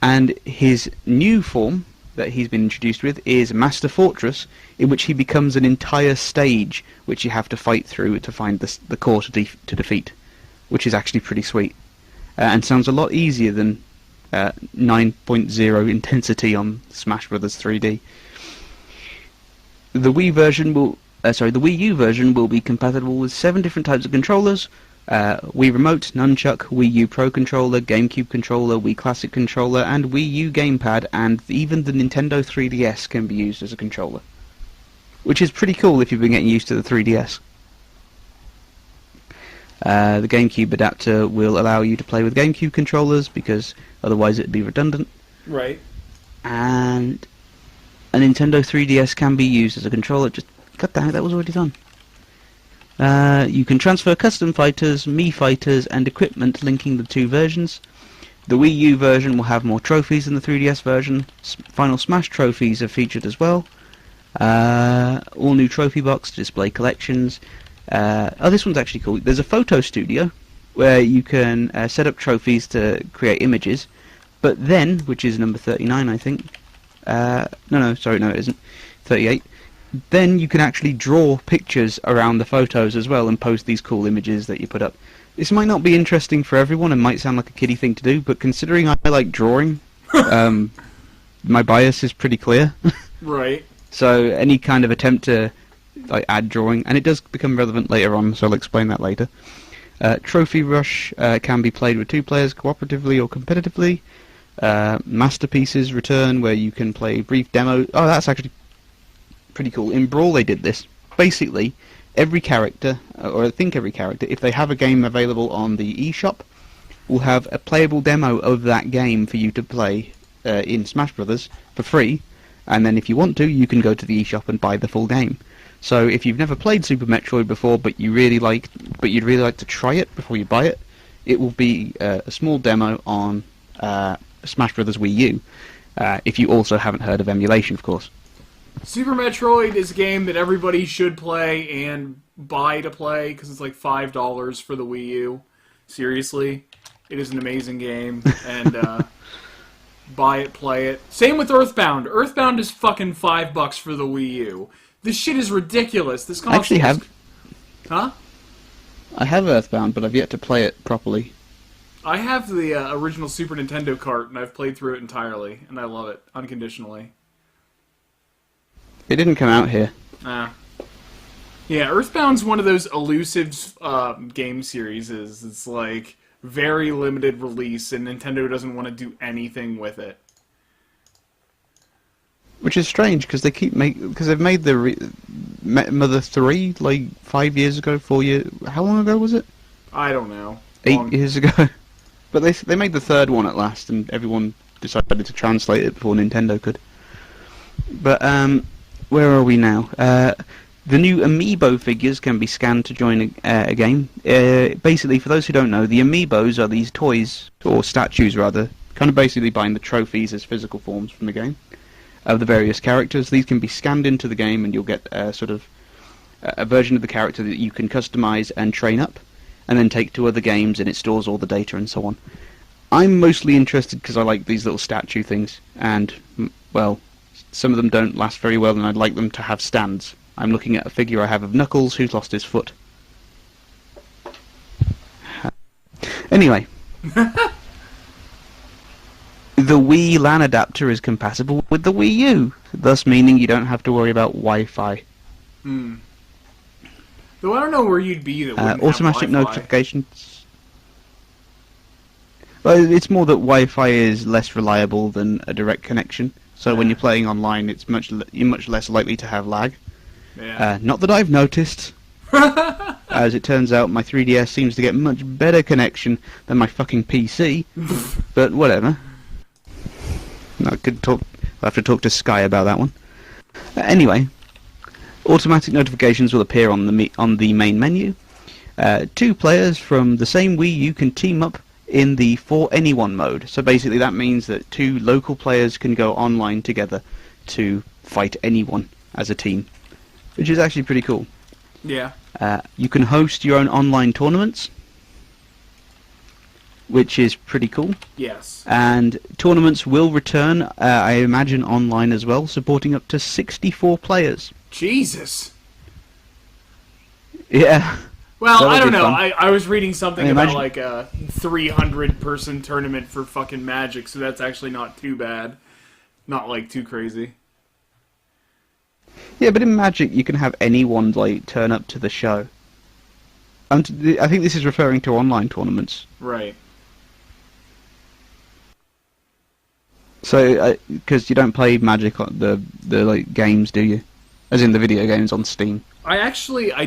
and his new form that he's been introduced with is Master Fortress, in which he becomes an entire stage which you have to fight through to find the core to defeat, which is actually pretty sweet. And sounds a lot easier than 9.0 intensity on Smash Brothers 3D. The Wii U version will be compatible with 7 different types of controllers, Wii Remote, Nunchuck, Wii U Pro Controller, GameCube Controller, Wii Classic Controller, and Wii U Gamepad, and even the Nintendo 3DS can be used as a controller. Which is pretty cool if you've been getting used to the 3DS. The GameCube adapter will allow you to play with GameCube controllers, because otherwise it'd be redundant. Right. And a Nintendo 3DS can be used as a controller. Just, god damn it, that was already done. You can transfer custom fighters, Mii fighters, and equipment linking the two versions. The Wii U version will have more trophies than the 3DS version. Final Smash trophies are featured as well. All new trophy box to display collections. Oh, this one's actually cool. There's a photo studio where you can set up trophies to create images, but then, which is number 39, I think. No, it isn't. 38. Then you can actually draw pictures around the photos as well and post these cool images that you put up. This might not be interesting for everyone and might sound like a kiddie thing to do, but considering I like drawing, my bias is pretty clear. Right. So any kind of attempt to add drawing, and it does become relevant later on, so I'll explain that later. Trophy Rush can be played with 2 players cooperatively or competitively. Masterpieces return, where you can play brief demo. Oh, that's actually pretty cool. In Brawl they did this. Basically, every character, or I think every character, if they have a game available on the eShop, will have a playable demo of that game for you to play in Smash Brothers for free, and then if you want to, you can go to the eShop and buy the full game. So if you've never played Super Metroid before, but you'd really like to try it before you buy it, it will be a small demo on Smash Brothers Wii U. If you also haven't heard of emulation, of course. Super Metroid is a game that everybody should play and buy to play, because it's like $5 for the Wii U. Seriously. It is an amazing game, and buy it, play it. Same with Earthbound. Earthbound is fucking $5 for the Wii U. This shit is ridiculous. This console I actually have... Huh? I have Earthbound, but I've yet to play it properly. I have the original Super Nintendo cart, and I've played through it entirely, and I love it, unconditionally. It didn't come out here. Yeah, Earthbound's one of those elusive game series. It's like very limited release, and Nintendo doesn't want to do anything with it. Which is strange, because they've made the Mother 3 like 5 years ago, 4 years. How long ago was it? I don't know. 8 years ago. But they made the third one at last, and everyone decided to translate it before Nintendo could. But where are we now? The new Amiibo figures can be scanned to join a game. Basically, for those who don't know, the Amiibos are these toys, or statues rather, kind of basically buying the trophies as physical forms from the game, of the various characters. These can be scanned into the game, and you'll get sort of a version of the character that you can customize and train up, and then take to other games, and it stores all the data and so on. I'm mostly interested because I like these little statue things, and, well, some of them don't last very well, and I'd like them to have stands. I'm looking at a figure I have of Knuckles, who's lost his foot. Anyway. The Wii LAN adapter is compatible with the Wii U, thus meaning you don't have to worry about Wi-Fi. Though I don't know where you'd be that wouldn't automatic have Wi-Fi. notifications. Well, it's more that Wi-Fi is less reliable than a direct connection. So when you're playing online, it's you're much less likely to have lag. Yeah. Not that I've noticed. As it turns out, my 3DS seems to get much better connection than my fucking PC. But whatever. I could talk. I'll have to talk to Sky about that one. Anyway, automatic notifications will appear on the main menu. 2 players from the same Wii U can team up in the For Anyone mode. So basically that means that 2 local players can go online together to fight anyone as a team, which is actually pretty cool. Yeah. You can host your own online tournaments, which is pretty cool. Yes. And tournaments will return, I imagine, online as well, supporting up to 64 players. Jesus. Yeah. Well, I don't know. Fun. I was reading something about imagine... like a 300-person tournament for fucking Magic, so that's actually not too bad. Not like too crazy. Yeah, but in Magic you can have anyone like turn up to the show. I think this is referring to online tournaments. Right. So, because you don't play Magic on the like games, do you? As in the video games on Steam. I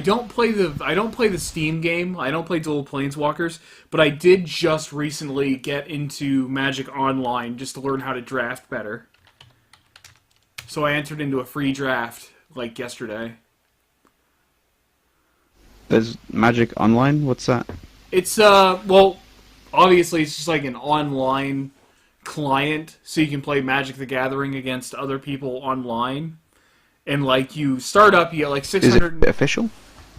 don't play the Steam game. I don't play Dual Planeswalkers, but I did just recently get into Magic Online just to learn how to draft better. So I entered into a free draft like yesterday. There's Magic Online? What's that? It's well, obviously it's just like an online client, so you can play Magic the Gathering against other people online. And like you start up, you get like 600. Is it official?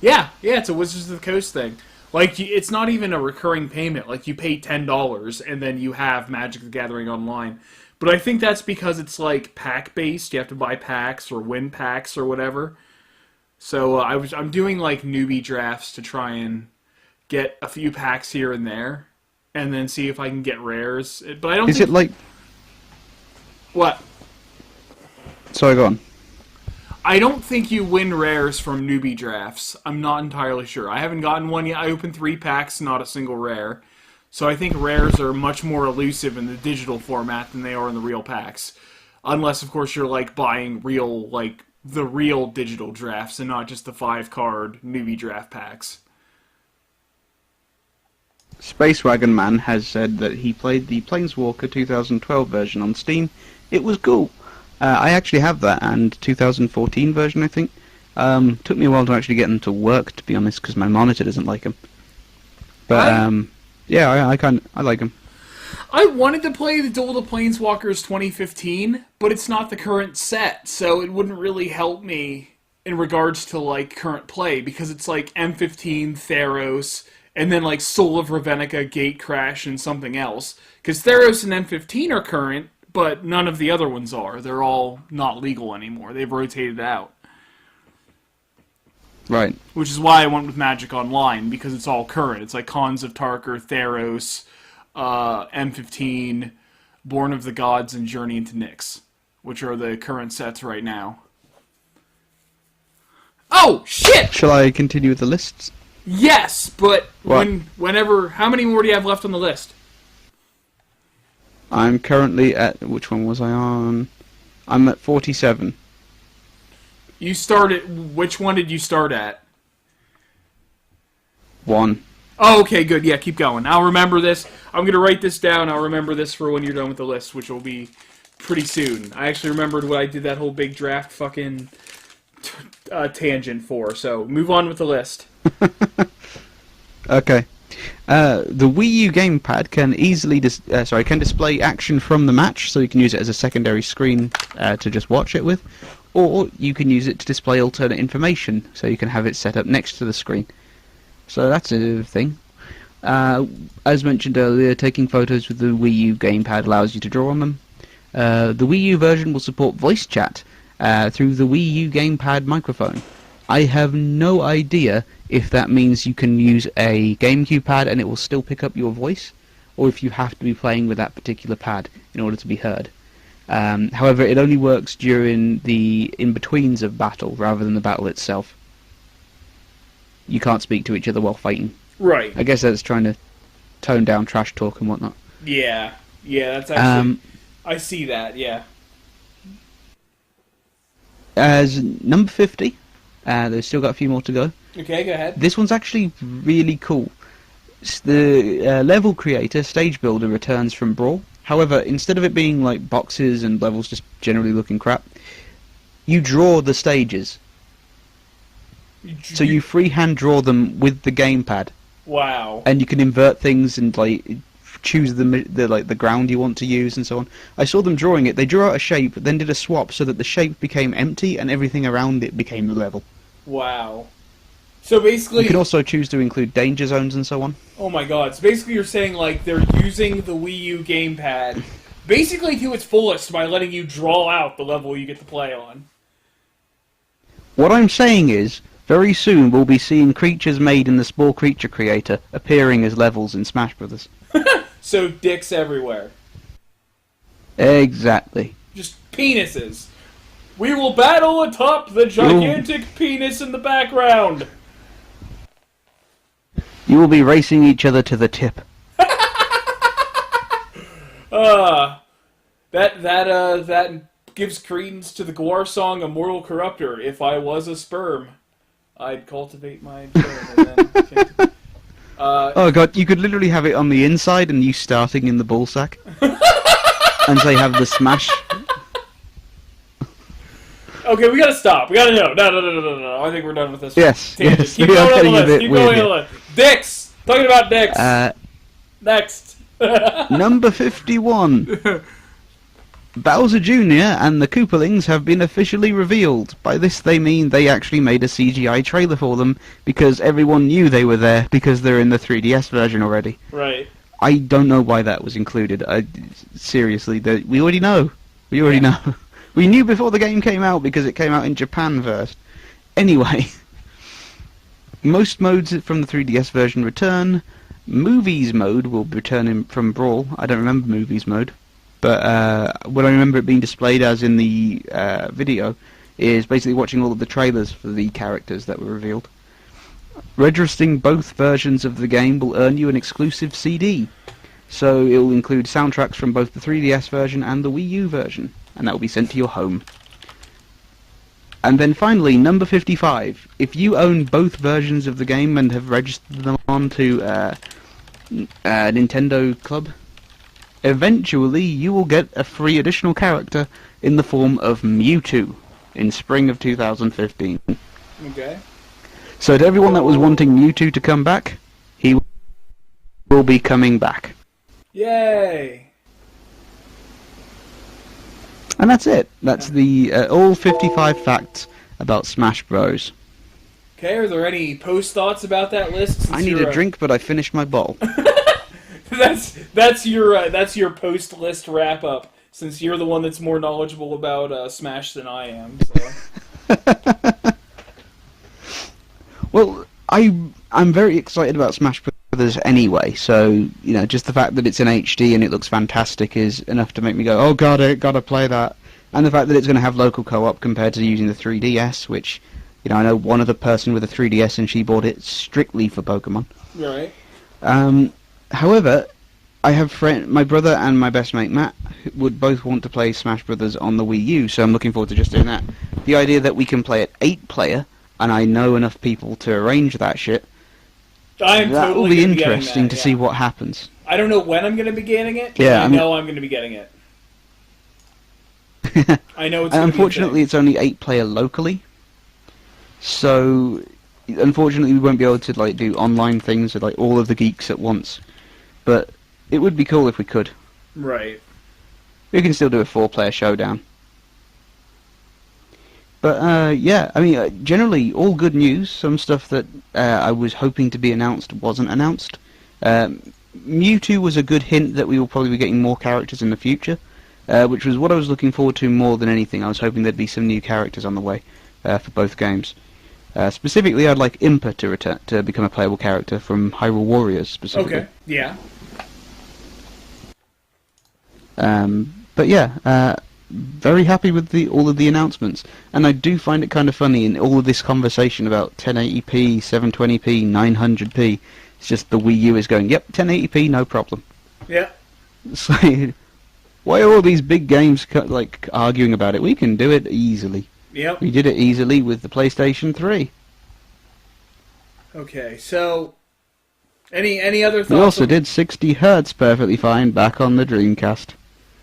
Yeah, it's a Wizards of the Coast thing. Like it's not even a recurring payment. Like you pay $10 and then you have Magic the Gathering online. But I think that's because it's like pack based. You have to buy packs or win packs or whatever. So I'm doing like newbie drafts to try and get a few packs here and there, and then see if I can get rares. But I don't. Is it like? What? Sorry, go on. I don't think you win rares from newbie drafts. I'm not entirely sure. I haven't gotten one yet. I opened 3 packs, not a single rare. So I think rares are much more elusive in the digital format than they are in the real packs. Unless, of course, you're like buying real, like the real digital drafts and not just the 5-card newbie draft packs. Space Wagon Man has said that he played the Planeswalker 2012 version on Steam. It was cool. I actually have that, and 2014 version, I think. Took me a while to actually get them to work, to be honest, because my monitor doesn't like them. But yeah, I like them. I wanted to play the Duel of the Planeswalkers 2015, but it's not the current set, so it wouldn't really help me in regards to like current play, because it's like M15, Theros, and then like Soul of Ravenica, Gatecrash, and something else. Because Theros and M15 are current, but none of the other ones are. They're all not legal anymore. They've rotated out. Right. Which is why I went with Magic Online, because it's all current. It's like Khans of Tarkir, Theros, M15, Born of the Gods, and Journey into Nyx, which are the current sets right now. Oh, shit! Shall I continue with the lists? Yes, but What? whenever... How many more do you have left on the list? I'm currently at... Which one was I on? I'm at 47. You started... Which one did you start at? 1. Oh, okay, good. Yeah, keep going. I'll remember this. I'm going to write this down. I'll remember this for when you're done with the list, which will be pretty soon. I actually remembered what I did that whole big draft fucking tangent for, so move on with the list. Okay. The Wii U gamepad can easily can display action from the match, so you can use it as a secondary screen to just watch it with, or you can use it to display alternate information, so you can have it set up next to the screen. So that's a thing. As mentioned earlier, taking photos with the Wii U gamepad allows you to draw on them. The Wii U version will support voice chat through the Wii U gamepad microphone. I have no idea if that means you can use a GameCube pad and it will still pick up your voice, or if you have to be playing with that particular pad in order to be heard. However, it only works during the in-betweens of battle rather than the battle itself. You can't speak to each other while fighting. Right. I guess that's trying to tone down trash talk and whatnot. Yeah, that's actually... I see that, yeah. As number 50, they've still got a few more to go. Okay, go ahead. This one's actually really cool. The level creator, stage builder, returns from Brawl. However, instead of it being like boxes and levels just generally looking crap, you draw the stages. So you freehand draw them with the gamepad. Wow. And you can invert things and like choose the ground you want to use and so on. I saw them drawing it. They drew out a shape, then did a swap so that the shape became empty and everything around it became the level. Wow. So basically... You can also choose to include danger zones and so on. Oh my god. So basically you're saying like they're using the Wii U gamepad basically to its fullest by letting you draw out the level you get to play on. What I'm saying is, very soon we'll be seeing creatures made in the Spore Creature Creator appearing as levels in Smash Brothers. So dicks everywhere. Exactly. Just penises. We will battle atop the gigantic penis in the background. You will be racing each other to the tip. That gives credence to the Gwar song "Immortal Corruptor." If I was a sperm, I'd cultivate my sperm and then. Oh god, you could literally have it on the inside and you starting in the ballsack. And they have the smash. Okay, we gotta stop. We gotta know. No. I think we're done with this. Yes, tangent. yes. Keep going on the list. Keep going on the list. Dicks! Talking about dicks. Next. Number 51. Bowser Jr. and the Koopalings have been officially revealed. By this they mean they actually made a CGI trailer for them because everyone knew they were there because they're in the 3DS version already. Right. I don't know why that was included. Seriously, we already know. We already know. We knew before the game came out because it came out in Japan first. Anyway, most modes from the 3DS version return. Movies mode will return from Brawl. I don't remember Movies mode. But what I remember it being displayed as in the video is basically watching all of the trailers for the characters that were revealed. Registering both versions of the game will earn you an exclusive CD. So it will include soundtracks from both the 3DS version and the Wii U version. And that will be sent to your home. And then finally, number 55. If you own both versions of the game and have registered them onto Nintendo Club, eventually you will get a free additional character in the form of Mewtwo in spring of 2015. Okay. So to everyone that was wanting Mewtwo to come back, he will be coming back. Yay! And that's it. That's the all 55 facts about Smash Bros. Okay, are there any post thoughts about that list? I need a drink, but I finished my bottle. That's your post list wrap up. Since you're the one that's more knowledgeable about Smash than I am. So. Well, I'm very excited about Smash Brothers anyway. So just the fact that it's in HD and it looks fantastic is enough to make me go, oh god, I gotta play that. And the fact that it's going to have local co-op compared to using the 3DS, which I know one other person with a 3DS and she bought it strictly for Pokemon. Right. However, I have my brother and my best mate Matt would both want to play Smash Brothers on the Wii U, so I'm looking forward to just doing that. The idea that we can play it 8-player, and I know enough people to arrange that shit, that will be interesting to see what happens. I don't know when I'm going to be getting it, but I know I'm going to be getting it. I know it's going to be unfortunately, it's only 8-player locally, so unfortunately we won't be able to do online things with all of the geeks at once. But it would be cool if we could. Right. We can still do a 4-player showdown. But yeah, I mean, generally all good news. Some stuff that I was hoping to be announced wasn't announced. Mewtwo was a good hint that we will probably be getting more characters in the future, which was what I was looking forward to more than anything. I was hoping there'd be some new characters on the way for both games. Specifically, I'd like Impa to return to become a playable character from Hyrule Warriors, specifically. Okay, yeah. But yeah, very happy with all of the announcements, and I do find it kind of funny in all of this conversation about 1080p, 720p, 900p. It's just the Wii U is going, yep, 1080p, no problem. Yeah. It's like, why are all these big games arguing about it? We can do it easily. Yep. We did it easily with the PlayStation 3. Okay, so any other thoughts? We also did 60 Hertz perfectly fine back on the Dreamcast.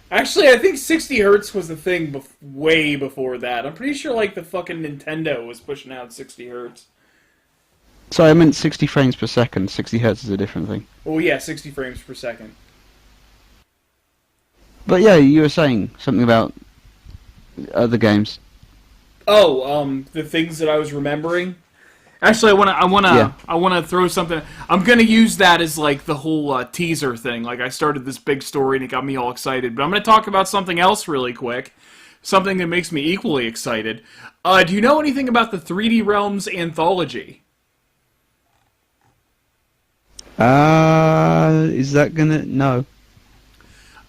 Actually, I think 60 Hertz was the thing way before that. I'm pretty sure the fucking Nintendo was pushing out 60 Hertz. Sorry, I meant 60 frames per second. 60 Hertz is a different thing. Oh yeah, 60 frames per second. But yeah, you were saying something about other games. Oh, the things that I was remembering. Actually, I wanna throw something. I'm gonna use that as the whole teaser thing. I started this big story and it got me all excited. But I'm gonna talk about something else really quick. Something that makes me equally excited. Do you know anything about the 3D Realms anthology? Is that gonna no?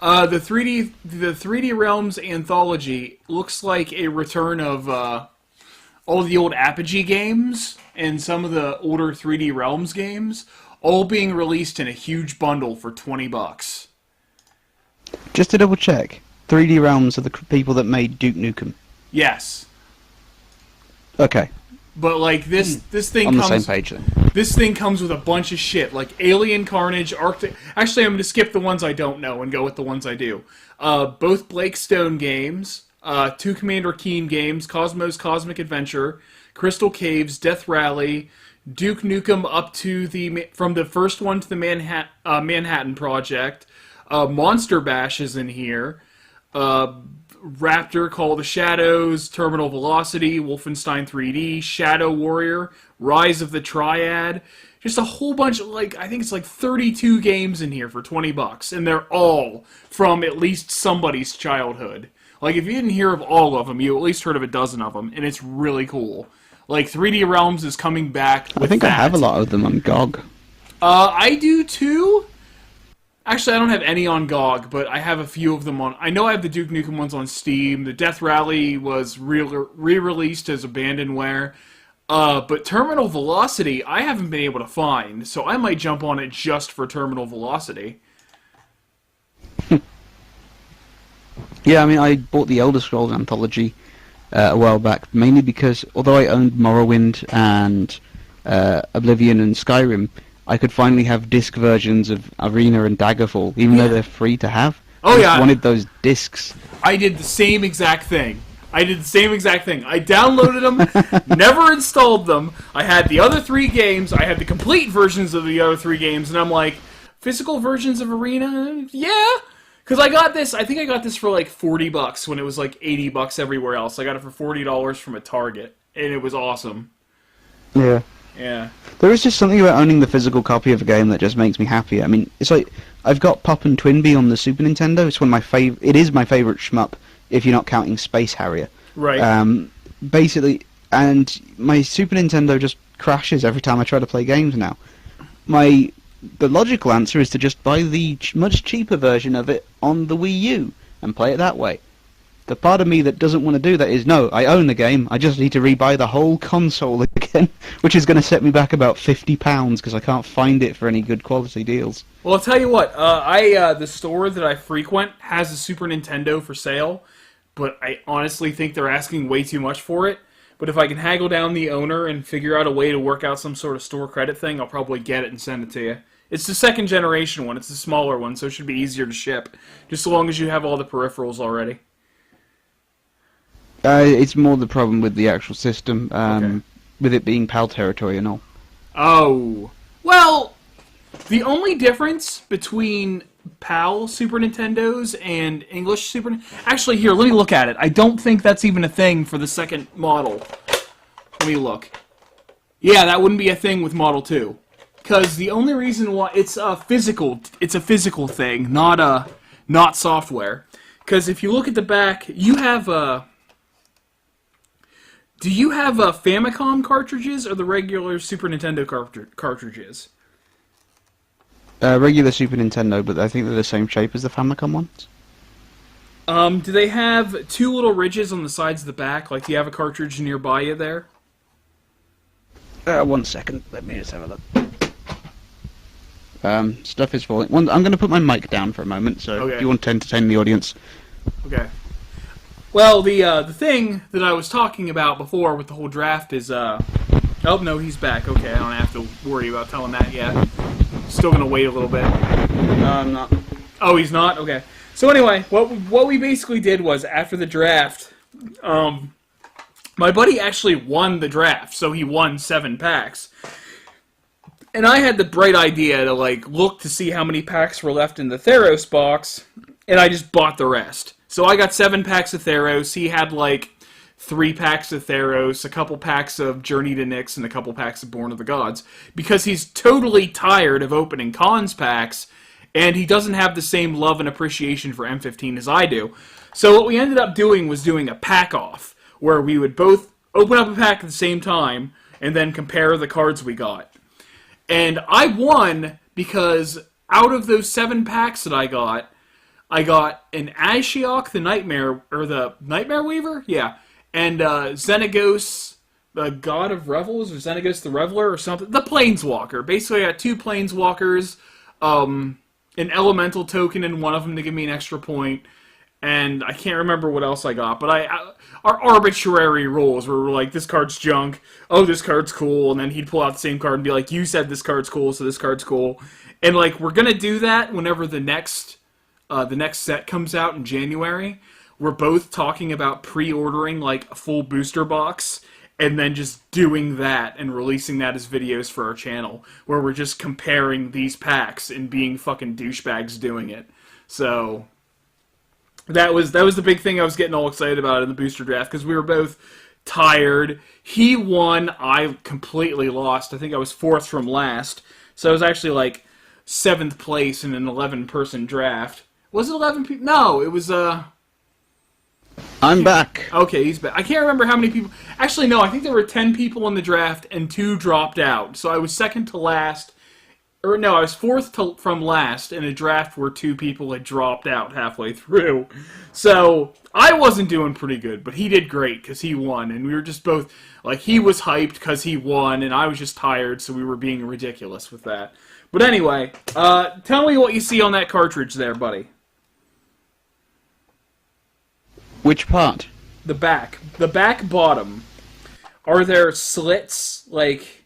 The 3D Realms anthology looks like a return of all the old Apogee games and some of the older 3D Realms games, all being released in a huge bundle for $20. Just to double check, 3D Realms are the people that made Duke Nukem. Yes. Okay. But like this thing on comes the same page then. This thing comes with a bunch of shit like Alien Carnage, Arctic. Actually, I'm going to skip the ones I don't know and go with the ones I do. Both Blake Stone games, 2 Commander Keen games, Cosmos Cosmic Adventure, Crystal Caves, Death Rally, Duke Nukem up to from the first one to the Manhattan Project. Monster Bash is in here. Raptor, Call of the Shadows, Terminal Velocity, Wolfenstein 3D, Shadow Warrior, Rise of the Triad. Just a whole bunch of, I think it's 32 games in here for $20, and they're all from at least somebody's childhood. Like, if you didn't hear of all of them, you at least heard of a dozen of them, and it's really cool. Like, 3D Realms is coming back with I think that. I have a lot of them on GOG. I do too. Actually, I don't have any on GOG, but I have a few of them on... I know I have the Duke Nukem ones on Steam. The Death Rally was re-released as Abandonware. But Terminal Velocity, I haven't been able to find, so I might jump on it just for Terminal Velocity. Yeah, I mean, I bought the Elder Scrolls Anthology a while back, mainly because, although I owned Morrowind and Oblivion and Skyrim, I could finally have disc versions of Arena and Daggerfall, even though they're free to have. Oh, I yeah. wanted those discs. I did the same exact thing. I downloaded them, never installed them. I had the other 3 games. I had the complete versions of the other 3 games, and I'm like, physical versions of Arena? Yeah! Because I got this, I think I got this for $40 when it was $80 everywhere else. I got it for $40 from a Target, and it was awesome. Yeah. Yeah. There is just something about owning the physical copy of a game that just makes me happy. I mean, it's like, I've got Pop and Twinbee on the Super Nintendo. It's one of my it is my favourite shmup, if you're not counting Space Harrier. Right. Basically, and my Super Nintendo just crashes every time I try to play games now. The logical answer is to just buy the much cheaper version of it on the Wii U and play it that way. The part of me that doesn't want to do that is, no, I own the game, I just need to rebuy the whole console again, which is going to set me back about £50 because I can't find it for any good quality deals. Well, I'll tell you what, the store that I frequent has a Super Nintendo for sale, but I honestly think they're asking way too much for it. But if I can haggle down the owner and figure out a way to work out some sort of store credit thing, I'll probably get it and send it to you. It's the second generation one, it's the smaller one, so it should be easier to ship, just so long as you have all the peripherals already. It's more the problem with the actual system, Okay. with it being PAL territory and all. Oh. Well, the only difference between PAL Super Nintendos and English Super... Actually, here, let me look at it. I don't think that's even a thing for the second model. Let me look. Yeah, that wouldn't be a thing with Model 2. Because the only reason why... It's a physical thing, not software. Because if you look at the back, you have do you have Famicom cartridges or the regular Super Nintendo cartridges? Regular Super Nintendo, but I think they're the same shape as the Famicom ones. Do they have 2 little ridges on the sides of the back? Like, do you have a cartridge nearby you there? 1 second, let me just have a look. Stuff is falling. I'm going to put my mic down for a moment, so Okay. if you want to entertain the audience. Okay. Well, the thing that I was talking about before with the whole draft is, oh, no, he's back. Okay, I don't have to worry about telling that yet. Still gonna wait a little bit. No, I'm not. Oh, he's not? Okay. So anyway, what we basically did was, after the draft, my buddy actually won the draft, so he won 7 packs. And I had the bright idea to, look to see how many packs were left in the Theros box, and I just bought the rest. So I got 7 packs of Theros, he had, 3 packs of Theros, a couple packs of Journey to Nyx, and a couple packs of Born of the Gods, because he's totally tired of opening cons packs, and he doesn't have the same love and appreciation for M15 as I do. So what we ended up doing was doing a pack-off, where we would both open up a pack at the same time, and then compare the cards we got. And I won because out of those 7 packs that I got an Ashiok, the Nightmare Weaver? Yeah. And Xenagos, the God of Revels or Xenagos the Reveler or something. The Planeswalker. Basically, I got 2 Planeswalkers, an Elemental token in one of them to give me an extra point, and I can't remember what else I got. But our arbitrary rules where we're like, this card's junk, oh, this card's cool, and then he'd pull out the same card and be like, you said this card's cool, so this card's cool. And, like, we're gonna do that whenever the next set comes out in January. We're both talking about pre-ordering, like, a full booster box, and then just doing that and releasing that as videos for our channel, where we're just comparing these packs and being fucking douchebags doing it. So that was the big thing I was getting all excited about in the booster draft, because we were both tired. He won, I completely lost. I think I was 4th from last, so I was actually like 7th place in an 11-person draft. Was it 11 people? No, it was I'm back. Okay, he's back. I can't remember how many people. Actually, no, I think there were 10 people in the draft and 2 dropped out. So I was second to last. Or no, I was 4th from last in a draft where 2 people had dropped out halfway through. So I wasn't doing pretty good, but he did great because he won. And we were just both, like, he was hyped because he won, and I was just tired, so we were being ridiculous with that. But anyway, tell me what you see on that cartridge there, buddy. Which part? The back bottom. Are there slits, like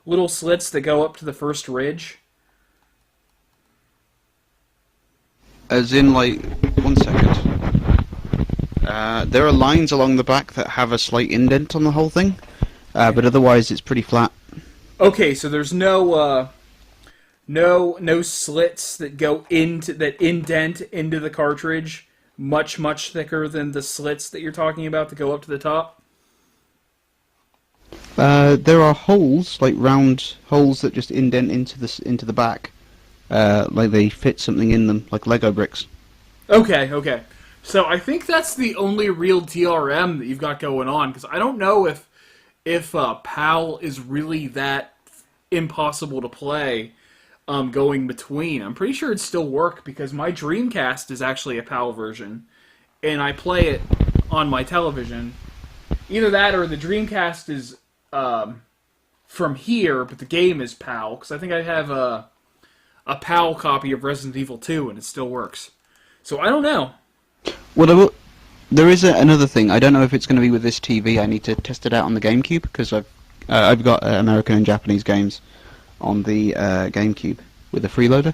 little slits that go up to the first ridge? As in, like, 1 second. There are lines along the back that have a slight indent on the whole thing, but otherwise it's pretty flat. Okay, so there's no slits that go that indent into the cartridge. Much thicker than the slits that you're talking about that go up to the top? There are holes, like round holes that just indent into the back, like they fit something in them, like Lego bricks. Okay. So I think that's the only real DRM that you've got going on, because I don't know if PAL is really that impossible to play. Going between. I'm pretty sure it'd still work because my Dreamcast is actually a PAL version, and I play it on my television. Either that or the Dreamcast is from here, but the game is PAL, because I think I have a PAL copy of Resident Evil 2, and it still works. So I don't know. Well, there is another thing. I don't know if it's going to be with this TV. I need to test it out on the GameCube, because I've got American and Japanese games on the GameCube with a freeloader.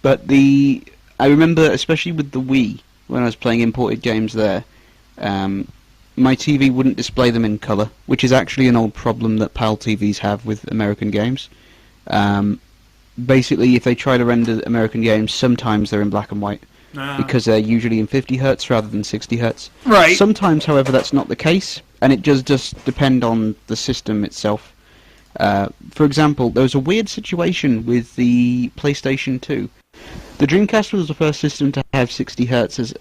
But I remember, especially with the Wii, when I was playing imported games there, my TV wouldn't display them in colour, which is actually an old problem that PAL TVs have with American games. Basically, if they try to render American games, sometimes they're in black and white, because they're usually in 50 Hz rather than 60 Hz. Right. Sometimes, however, that's not the case, and it does just depend on the system itself. For example, there was a weird situation with the PlayStation 2. The Dreamcast was the first system to have 60 Hz as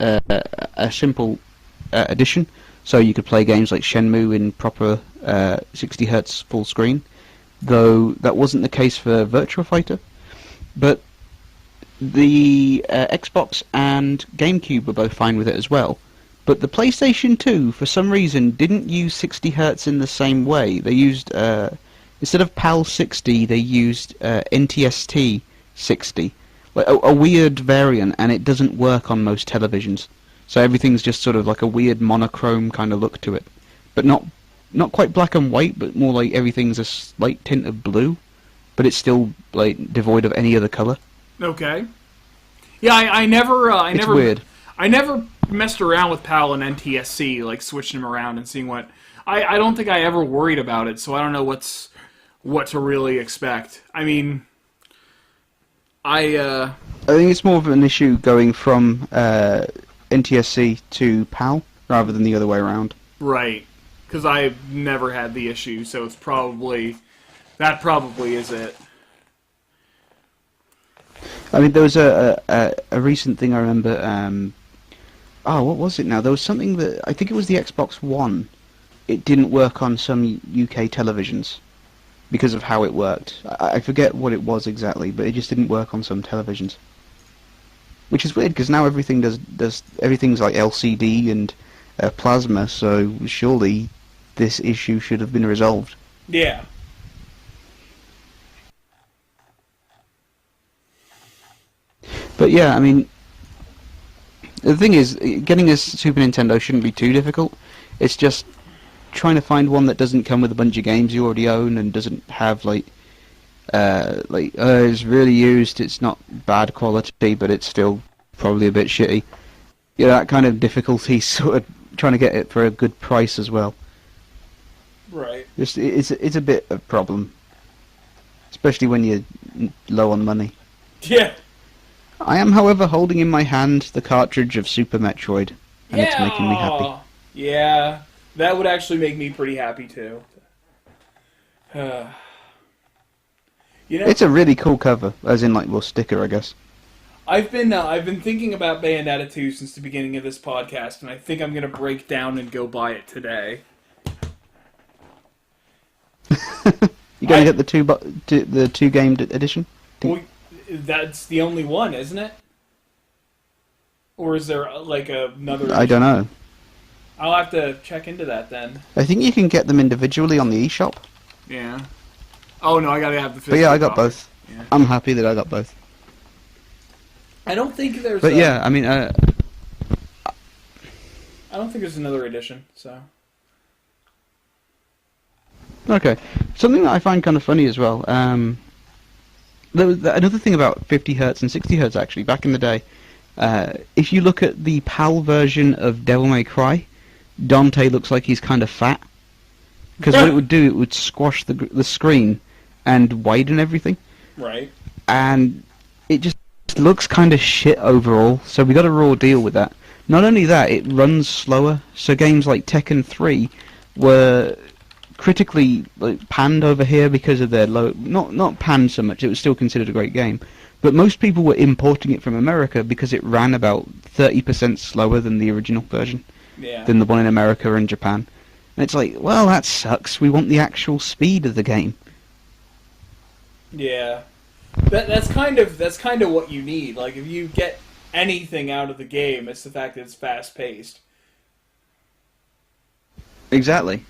a simple addition, so you could play games like Shenmue in proper 60 Hz full screen, though that wasn't the case for Virtua Fighter. But the Xbox and GameCube were both fine with it as well. But the PlayStation 2, for some reason, didn't use 60 Hz in the same way. They used... instead of PAL 60, they used NTST 60, like a weird variant, and it doesn't work on most televisions. So everything's just sort of like a weird monochrome kind of look to it, but not quite black and white, but more like everything's a slight tint of blue, but it's still like devoid of any other color. Okay. Yeah, I never It's weird. I never messed around with PAL and NTSC, like switching them around and seeing what. I don't think I ever worried about it, so I don't know what to really expect. I mean, I think it's more of an issue going from NTSC to PAL rather than the other way around. Right, because I've never had the issue, so it's probably is it. I mean, there was a recent thing I remember. What was it now? There was something that I think it was the Xbox One. It didn't work on some UK televisions because of how it worked. I forget what it was exactly, but it just didn't work on some televisions. Which is weird because now everything does everything's like LCD and plasma, so surely this issue should have been resolved. Yeah. But yeah, I mean, the thing is, getting a Super Nintendo shouldn't be too difficult. It's just trying to find one that doesn't come with a bunch of games you already own and doesn't have it's really used, it's not bad quality, but it's still probably a bit shitty. Yeah, that kind of difficulty, sort of trying to get it for a good price as well. Right. Just it's a bit of a problem, especially when you're low on money. Yeah. I am, however, holding in my hand the cartridge of Super Metroid, and it's making me happy. Yeah, that would actually make me pretty happy too. It's a really cool cover, as in sticker, I guess. I've been thinking about Bayonetta 2 since the beginning of this podcast, and I think I'm gonna break down and go buy it today. You gonna get the two game edition? Well, that's the only one, isn't it? Or is there another? I don't know. I'll have to check into that then. I think you can get them individually on the eShop. Yeah. Oh no, I gotta have the physical. But yeah, I got copy. both. Yeah. I'm happy that I got both. I don't think there's. But yeah, I mean, I don't think there's another edition. So. Okay, something that I find kind of funny as well. There was another thing about 50 Hz and 60 Hz actually back in the day. If you look at the PAL version of Devil May Cry, Dante looks like he's kind of fat. Because what it would do, it would squash the screen and widen everything. Right. And it just looks kind of shit overall. So we got a raw deal with that. Not only that, it runs slower. So games like Tekken 3 were critically panned over here because of their low. Not panned so much. It was still considered a great game. But most people were importing it from America because it ran about 30% slower than the original version. Yeah. Than the one in America and Japan. And it's like, well, that sucks. We want the actual speed of the game. Yeah. That's kind of what you need. Like, if you get anything out of the game, it's the fact that it's fast paced. Exactly.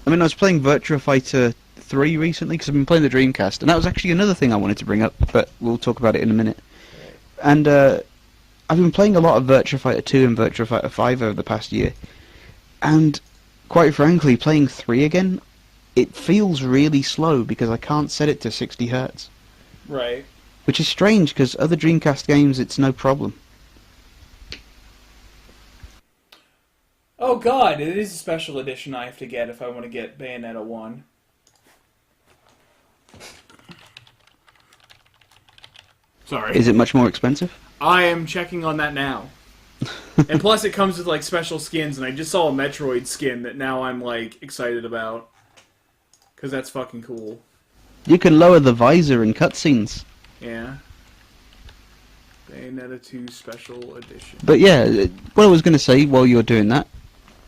I mean, I was playing Virtua Fighter 3 recently because I've been playing the Dreamcast, and that was actually another thing I wanted to bring up, but we'll talk about it in a minute. And I've been playing a lot of Virtua Fighter 2 and Virtua Fighter 5 over the past year, and quite frankly, playing 3 again, it feels really slow because I can't set it to 60 Hz. Right. Which is strange because other Dreamcast games, it's no problem. Oh god, it is a special edition I have to get if I want to get Bayonetta 1. Sorry. Is it much more expensive? I am checking on that now. And plus it comes with special skins, and I just saw a Metroid skin that now I'm excited about. Because that's fucking cool. You can lower the visor in cutscenes. Yeah. Bayonetta 2 Special Edition. But yeah, what I was going to say while you're doing that,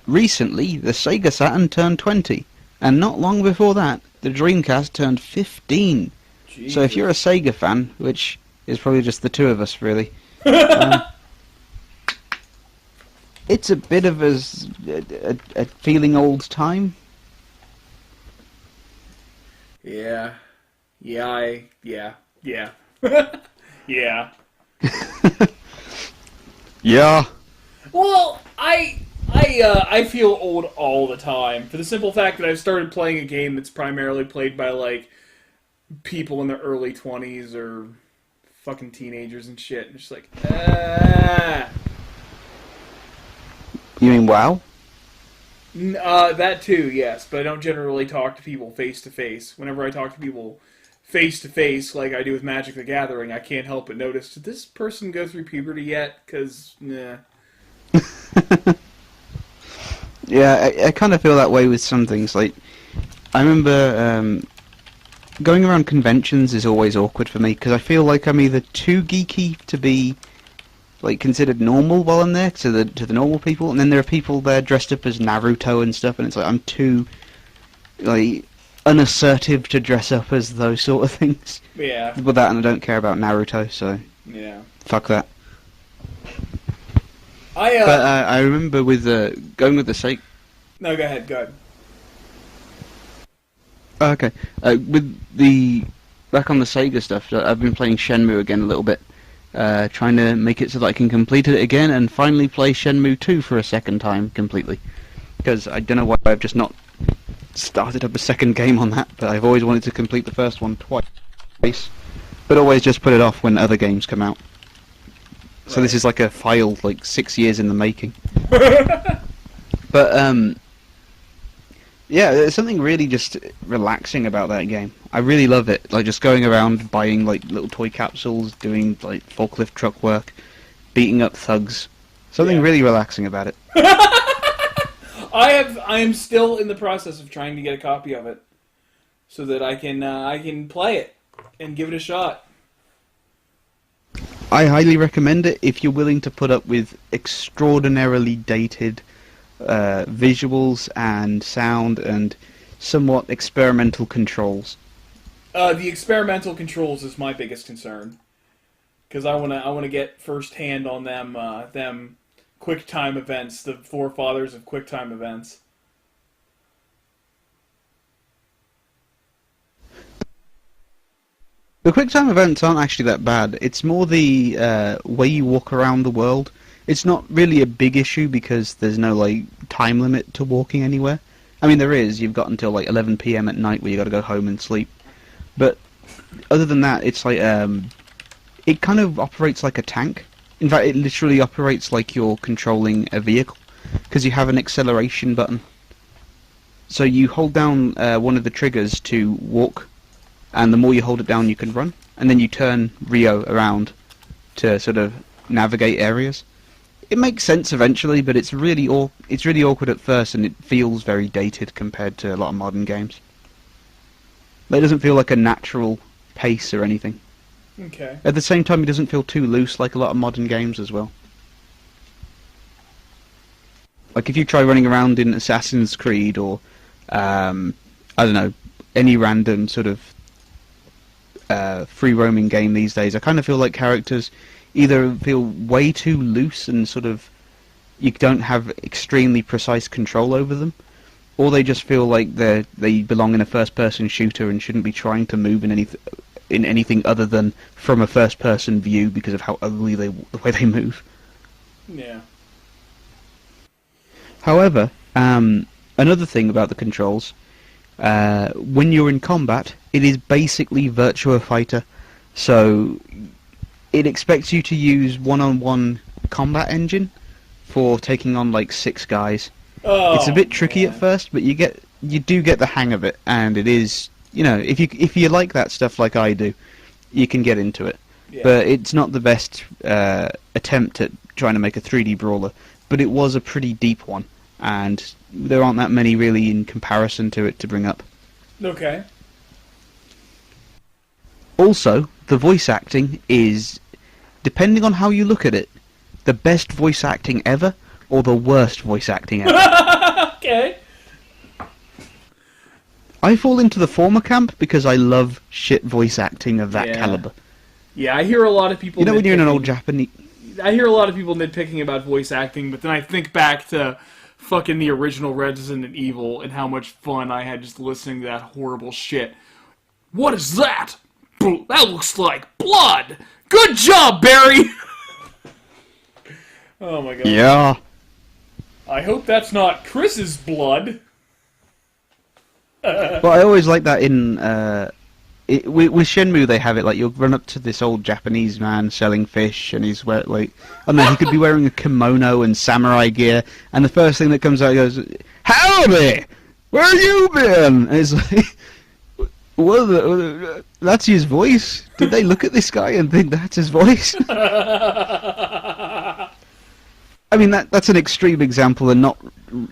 recently the Sega Saturn turned 20, and not long before that, the Dreamcast turned 15. Jesus. So if you're a Sega fan, which is probably just the two of us really, it's a bit of a feeling old time. Yeah. Yeah. Yeah. Yeah. Yeah. Well, I feel old all the time for the simple fact that I've started playing a game that's primarily played by people in their early 20s or fucking teenagers and shit. And just You mean WoW? That too, yes, but I don't generally talk to people face to face. Whenever I talk to people face to face, like I do with Magic the Gathering, I can't help but notice, did this person go through puberty yet? Because, nah. Yeah, I kind of feel that way with some things. I remember going around conventions is always awkward for me because I feel like I'm either too geeky to be considered normal while I'm there to the normal people, and then there are people there dressed up as Naruto and stuff, and it's I'm too unassertive to dress up as those sort of things. Yeah. With that, and I don't care about Naruto, so yeah, fuck that. But I remember with going with the Sega. No, go ahead. Go ahead. Okay, with the back on the Sega stuff, I've been playing Shenmue again a little bit, trying to make it so that I can complete it again and finally play Shenmue 2 for a second time completely. Because I don't know why I've just not started up a second game on that, but I've always wanted to complete the first one twice, but always just put it off when other games come out. So this is like a file like 6 years in the making. But yeah, there's something really just relaxing about that game. I really love it. Like just going around buying like little toy capsules, doing like forklift truck work, beating up thugs. Something really relaxing about it. I am still in the process of trying to get a copy of it, so that I can play it and give it a shot. I highly recommend it if you're willing to put up with extraordinarily dated visuals and sound and somewhat experimental controls. The experimental controls is my biggest concern, because I wanna get first hand on them QuickTime events, the forefathers of QuickTime events. The QuickTime events aren't actually that bad. It's more the way you walk around the world. It's not really a big issue because there's no like time limit to walking anywhere. I mean, there is. You've got until like 11 p.m. at night where you got to go home and sleep. But other than that, it's like it kind of operates like a tank. In fact, it literally operates like you're controlling a vehicle because you have an acceleration button. So you hold down one of the triggers to walk, and the more you hold it down, you can run. And then you turn Rio around to sort of navigate areas. It makes sense eventually, but it's really awkward at first, and it feels very dated compared to a lot of modern games. But it doesn't feel like a natural pace or anything. Okay. At the same time, it doesn't feel too loose like a lot of modern games as well. Like if you try running around in Assassin's Creed or, I don't know, any random sort of free roaming game these days, I kind of feel like characters either feel way too loose and sort of you don't have extremely precise control over them, or they just feel like they belong in a first-person shooter and shouldn't be trying to move in anything other than from a first-person view because of how ugly the way they move. Yeah. However, another thing about the controls, when you're in combat, it is basically Virtua Fighter, so it expects you to use one-on-one combat engine for taking on like 6 guys. Oh, it's a bit tricky at first, but you do get the hang of it, and it is, you know, if you like that stuff like I do, you can get into it. Yeah. But it's not the best attempt at trying to make a 3D brawler, but it was a pretty deep one, and there aren't that many really in comparison to it to bring up. Okay. Also, the voice acting is, depending on how you look at it, the best voice acting ever, or the worst voice acting ever. Okay. I fall into the former camp because I love shit voice acting of that caliber. Yeah, I hear a lot of people. You know when you're in an old Japanese... I hear a lot of people nitpicking about voice acting, but then I think back to fucking the original Resident Evil and how much fun I had just listening to that horrible shit. What is that? That looks like blood! Good job, Barry! Oh my god. Yeah. I hope that's not Chris's blood. Well, I always like that in... with Shenmue, they have it like you'll run up to this old Japanese man selling fish, and he's like, I don't know, he could be wearing a kimono and samurai gear, and the first thing that comes out goes, "Howdy! Where you been?" And it's like, well, that's his voice. Did they look at this guy and think that's his voice? I mean, that's an extreme example and not,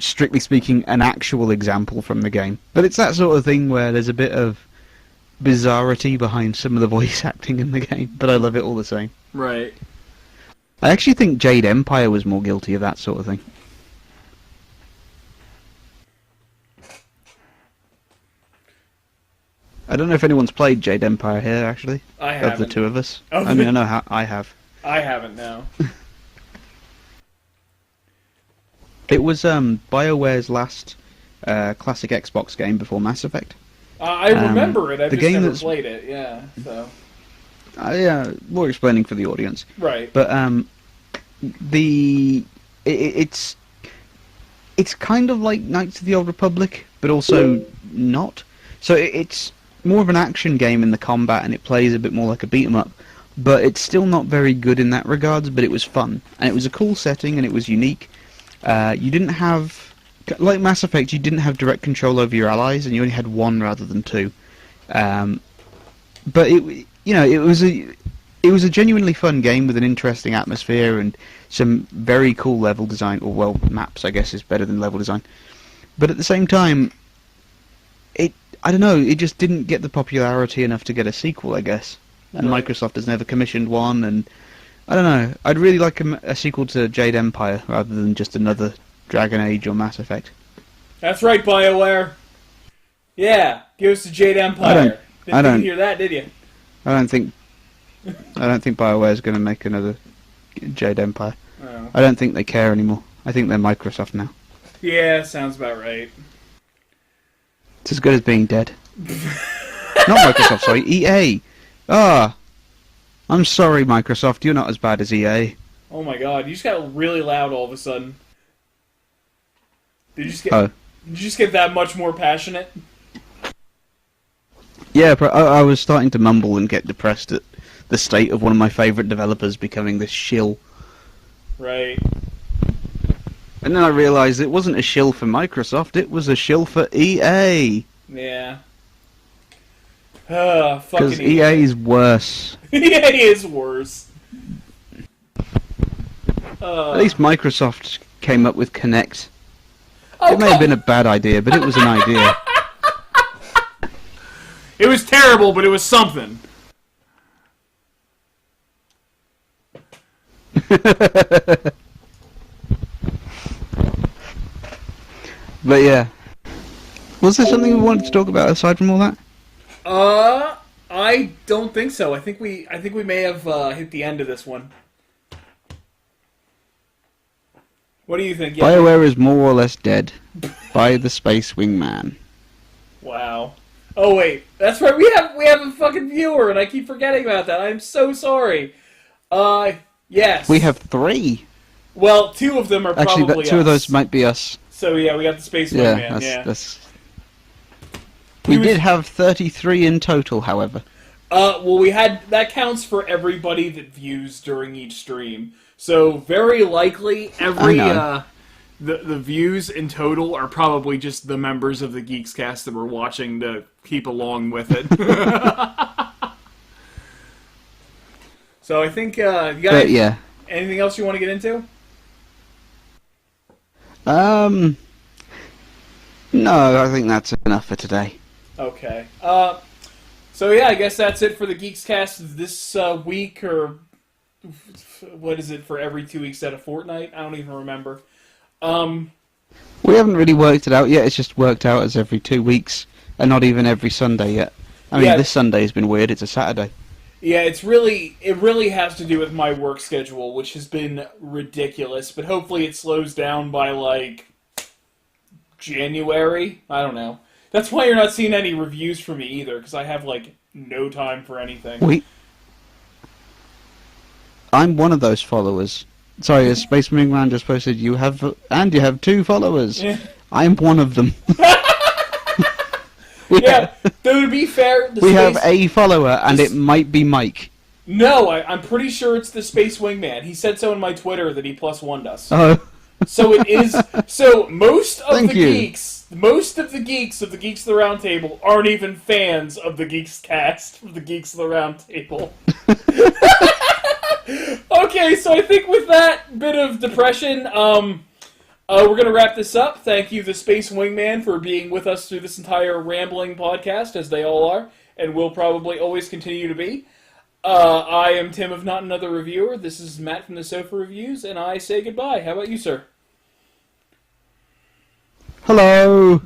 strictly speaking, an actual example from the game. But it's that sort of thing where there's a bit of bizarrity behind some of the voice acting in the game, but I love it all the same. Right. I actually think Jade Empire was more guilty of that sort of thing. I don't know if anyone's played Jade Empire here, actually. I haven't. Of the two of us. I mean, I know how I have. I haven't, no. It was BioWare's last classic Xbox game before Mass Effect. I remember it. I've the just game never played it. Yeah, so. Yeah, more explaining for the audience. Right. But it's kind of like Knights of the Old Republic, but also not. So it's more of an action game in the combat, and it plays a bit more like a beat 'em up. But it's still not very good in that regards. But it was fun, and it was a cool setting, and it was unique. You didn't have, like Mass Effect, you didn't have direct control over your allies, and you only had one rather than two. But it was a genuinely fun game with an interesting atmosphere and some very cool level design, or well, maps I guess is better than level design. But at the same time, I don't know, it just didn't get the popularity enough to get a sequel, I guess. And Right. Microsoft has never commissioned one, and I don't know. I'd really like a sequel to Jade Empire rather than just another Dragon Age or Mass Effect. That's right, BioWare. Yeah, give us the Jade Empire. Didn't hear that, did you? I don't think BioWare is going to make another Jade Empire. Oh. I don't think they care anymore. I think they're Microsoft now. Yeah, sounds about right. It's as good as being dead. Not Microsoft, sorry, EA. I'm sorry, Microsoft. You're not as bad as EA. Oh my god, you just got really loud all of a sudden. Did you just get that much more passionate? Yeah, but I was starting to mumble and get depressed at the state of one of my favourite developers becoming this shill. Right. And then I realised it wasn't a shill for Microsoft, it was a shill for EA. Yeah. Because Fucking EA is worse. EA is worse. At least Microsoft came up with Kinect. Oh, It may have been a bad idea, but it was an idea. It was terrible, but it was something. But yeah. Was there something we wanted to talk about aside from all that? I don't think so. I think we may have hit the end of this one. What do you think? Yeah. BioWare is more or less dead. By the Space Wingman. Wow. Oh wait, that's right. We have a fucking viewer, and I keep forgetting about that. I'm so sorry. Yes. We have 3. Well, 2 of them are Actually, probably two us. of those might be us. So yeah, we got the Space Yeah, Wingman. that's... We did have 33 in total, however. Well, that counts for everybody that views during each stream. So very likely the views in total are probably just the members of the Geekscast that were watching to keep along with it. So I think you guys. But yeah. Anything else you want to get into? No, I think that's enough for today. Okay. So yeah, I guess that's it for the Geekscast this week, or what is it, for every 2 weeks at a fortnight? I don't even remember. We haven't really worked it out yet. It's just worked out as every 2 weeks, and not even every Sunday yet. I mean, this Sunday has been weird. It's a Saturday. Yeah, it really has to do with my work schedule, which has been ridiculous. But hopefully it slows down by like January. I don't know. That's why you're not seeing any reviews from me either, because I have like no time for anything. I'm one of those followers. Sorry, as Space Wingman just posted, you have 2 followers. Yeah. I'm one of them. Though to be fair, we have a follower, and it might be Mike. No, I'm pretty sure it's the Space Wingman. He said so in my Twitter that he +1'd us. Oh. So it is. So most of Thank the you. geeks of the Geeks of the Round Table aren't even fans of the Geekscast, of the Geeks of the Round Table. Okay, so I think with that bit of depression, we're going to wrap this up. Thank you, the Space Wingman, for being with us through this entire rambling podcast, as they all are, and will probably always continue to be. I am Tim of Not Another Reviewer. This is Matt from the Sofa Reviews, and I say goodbye. How about you, sir? Hello.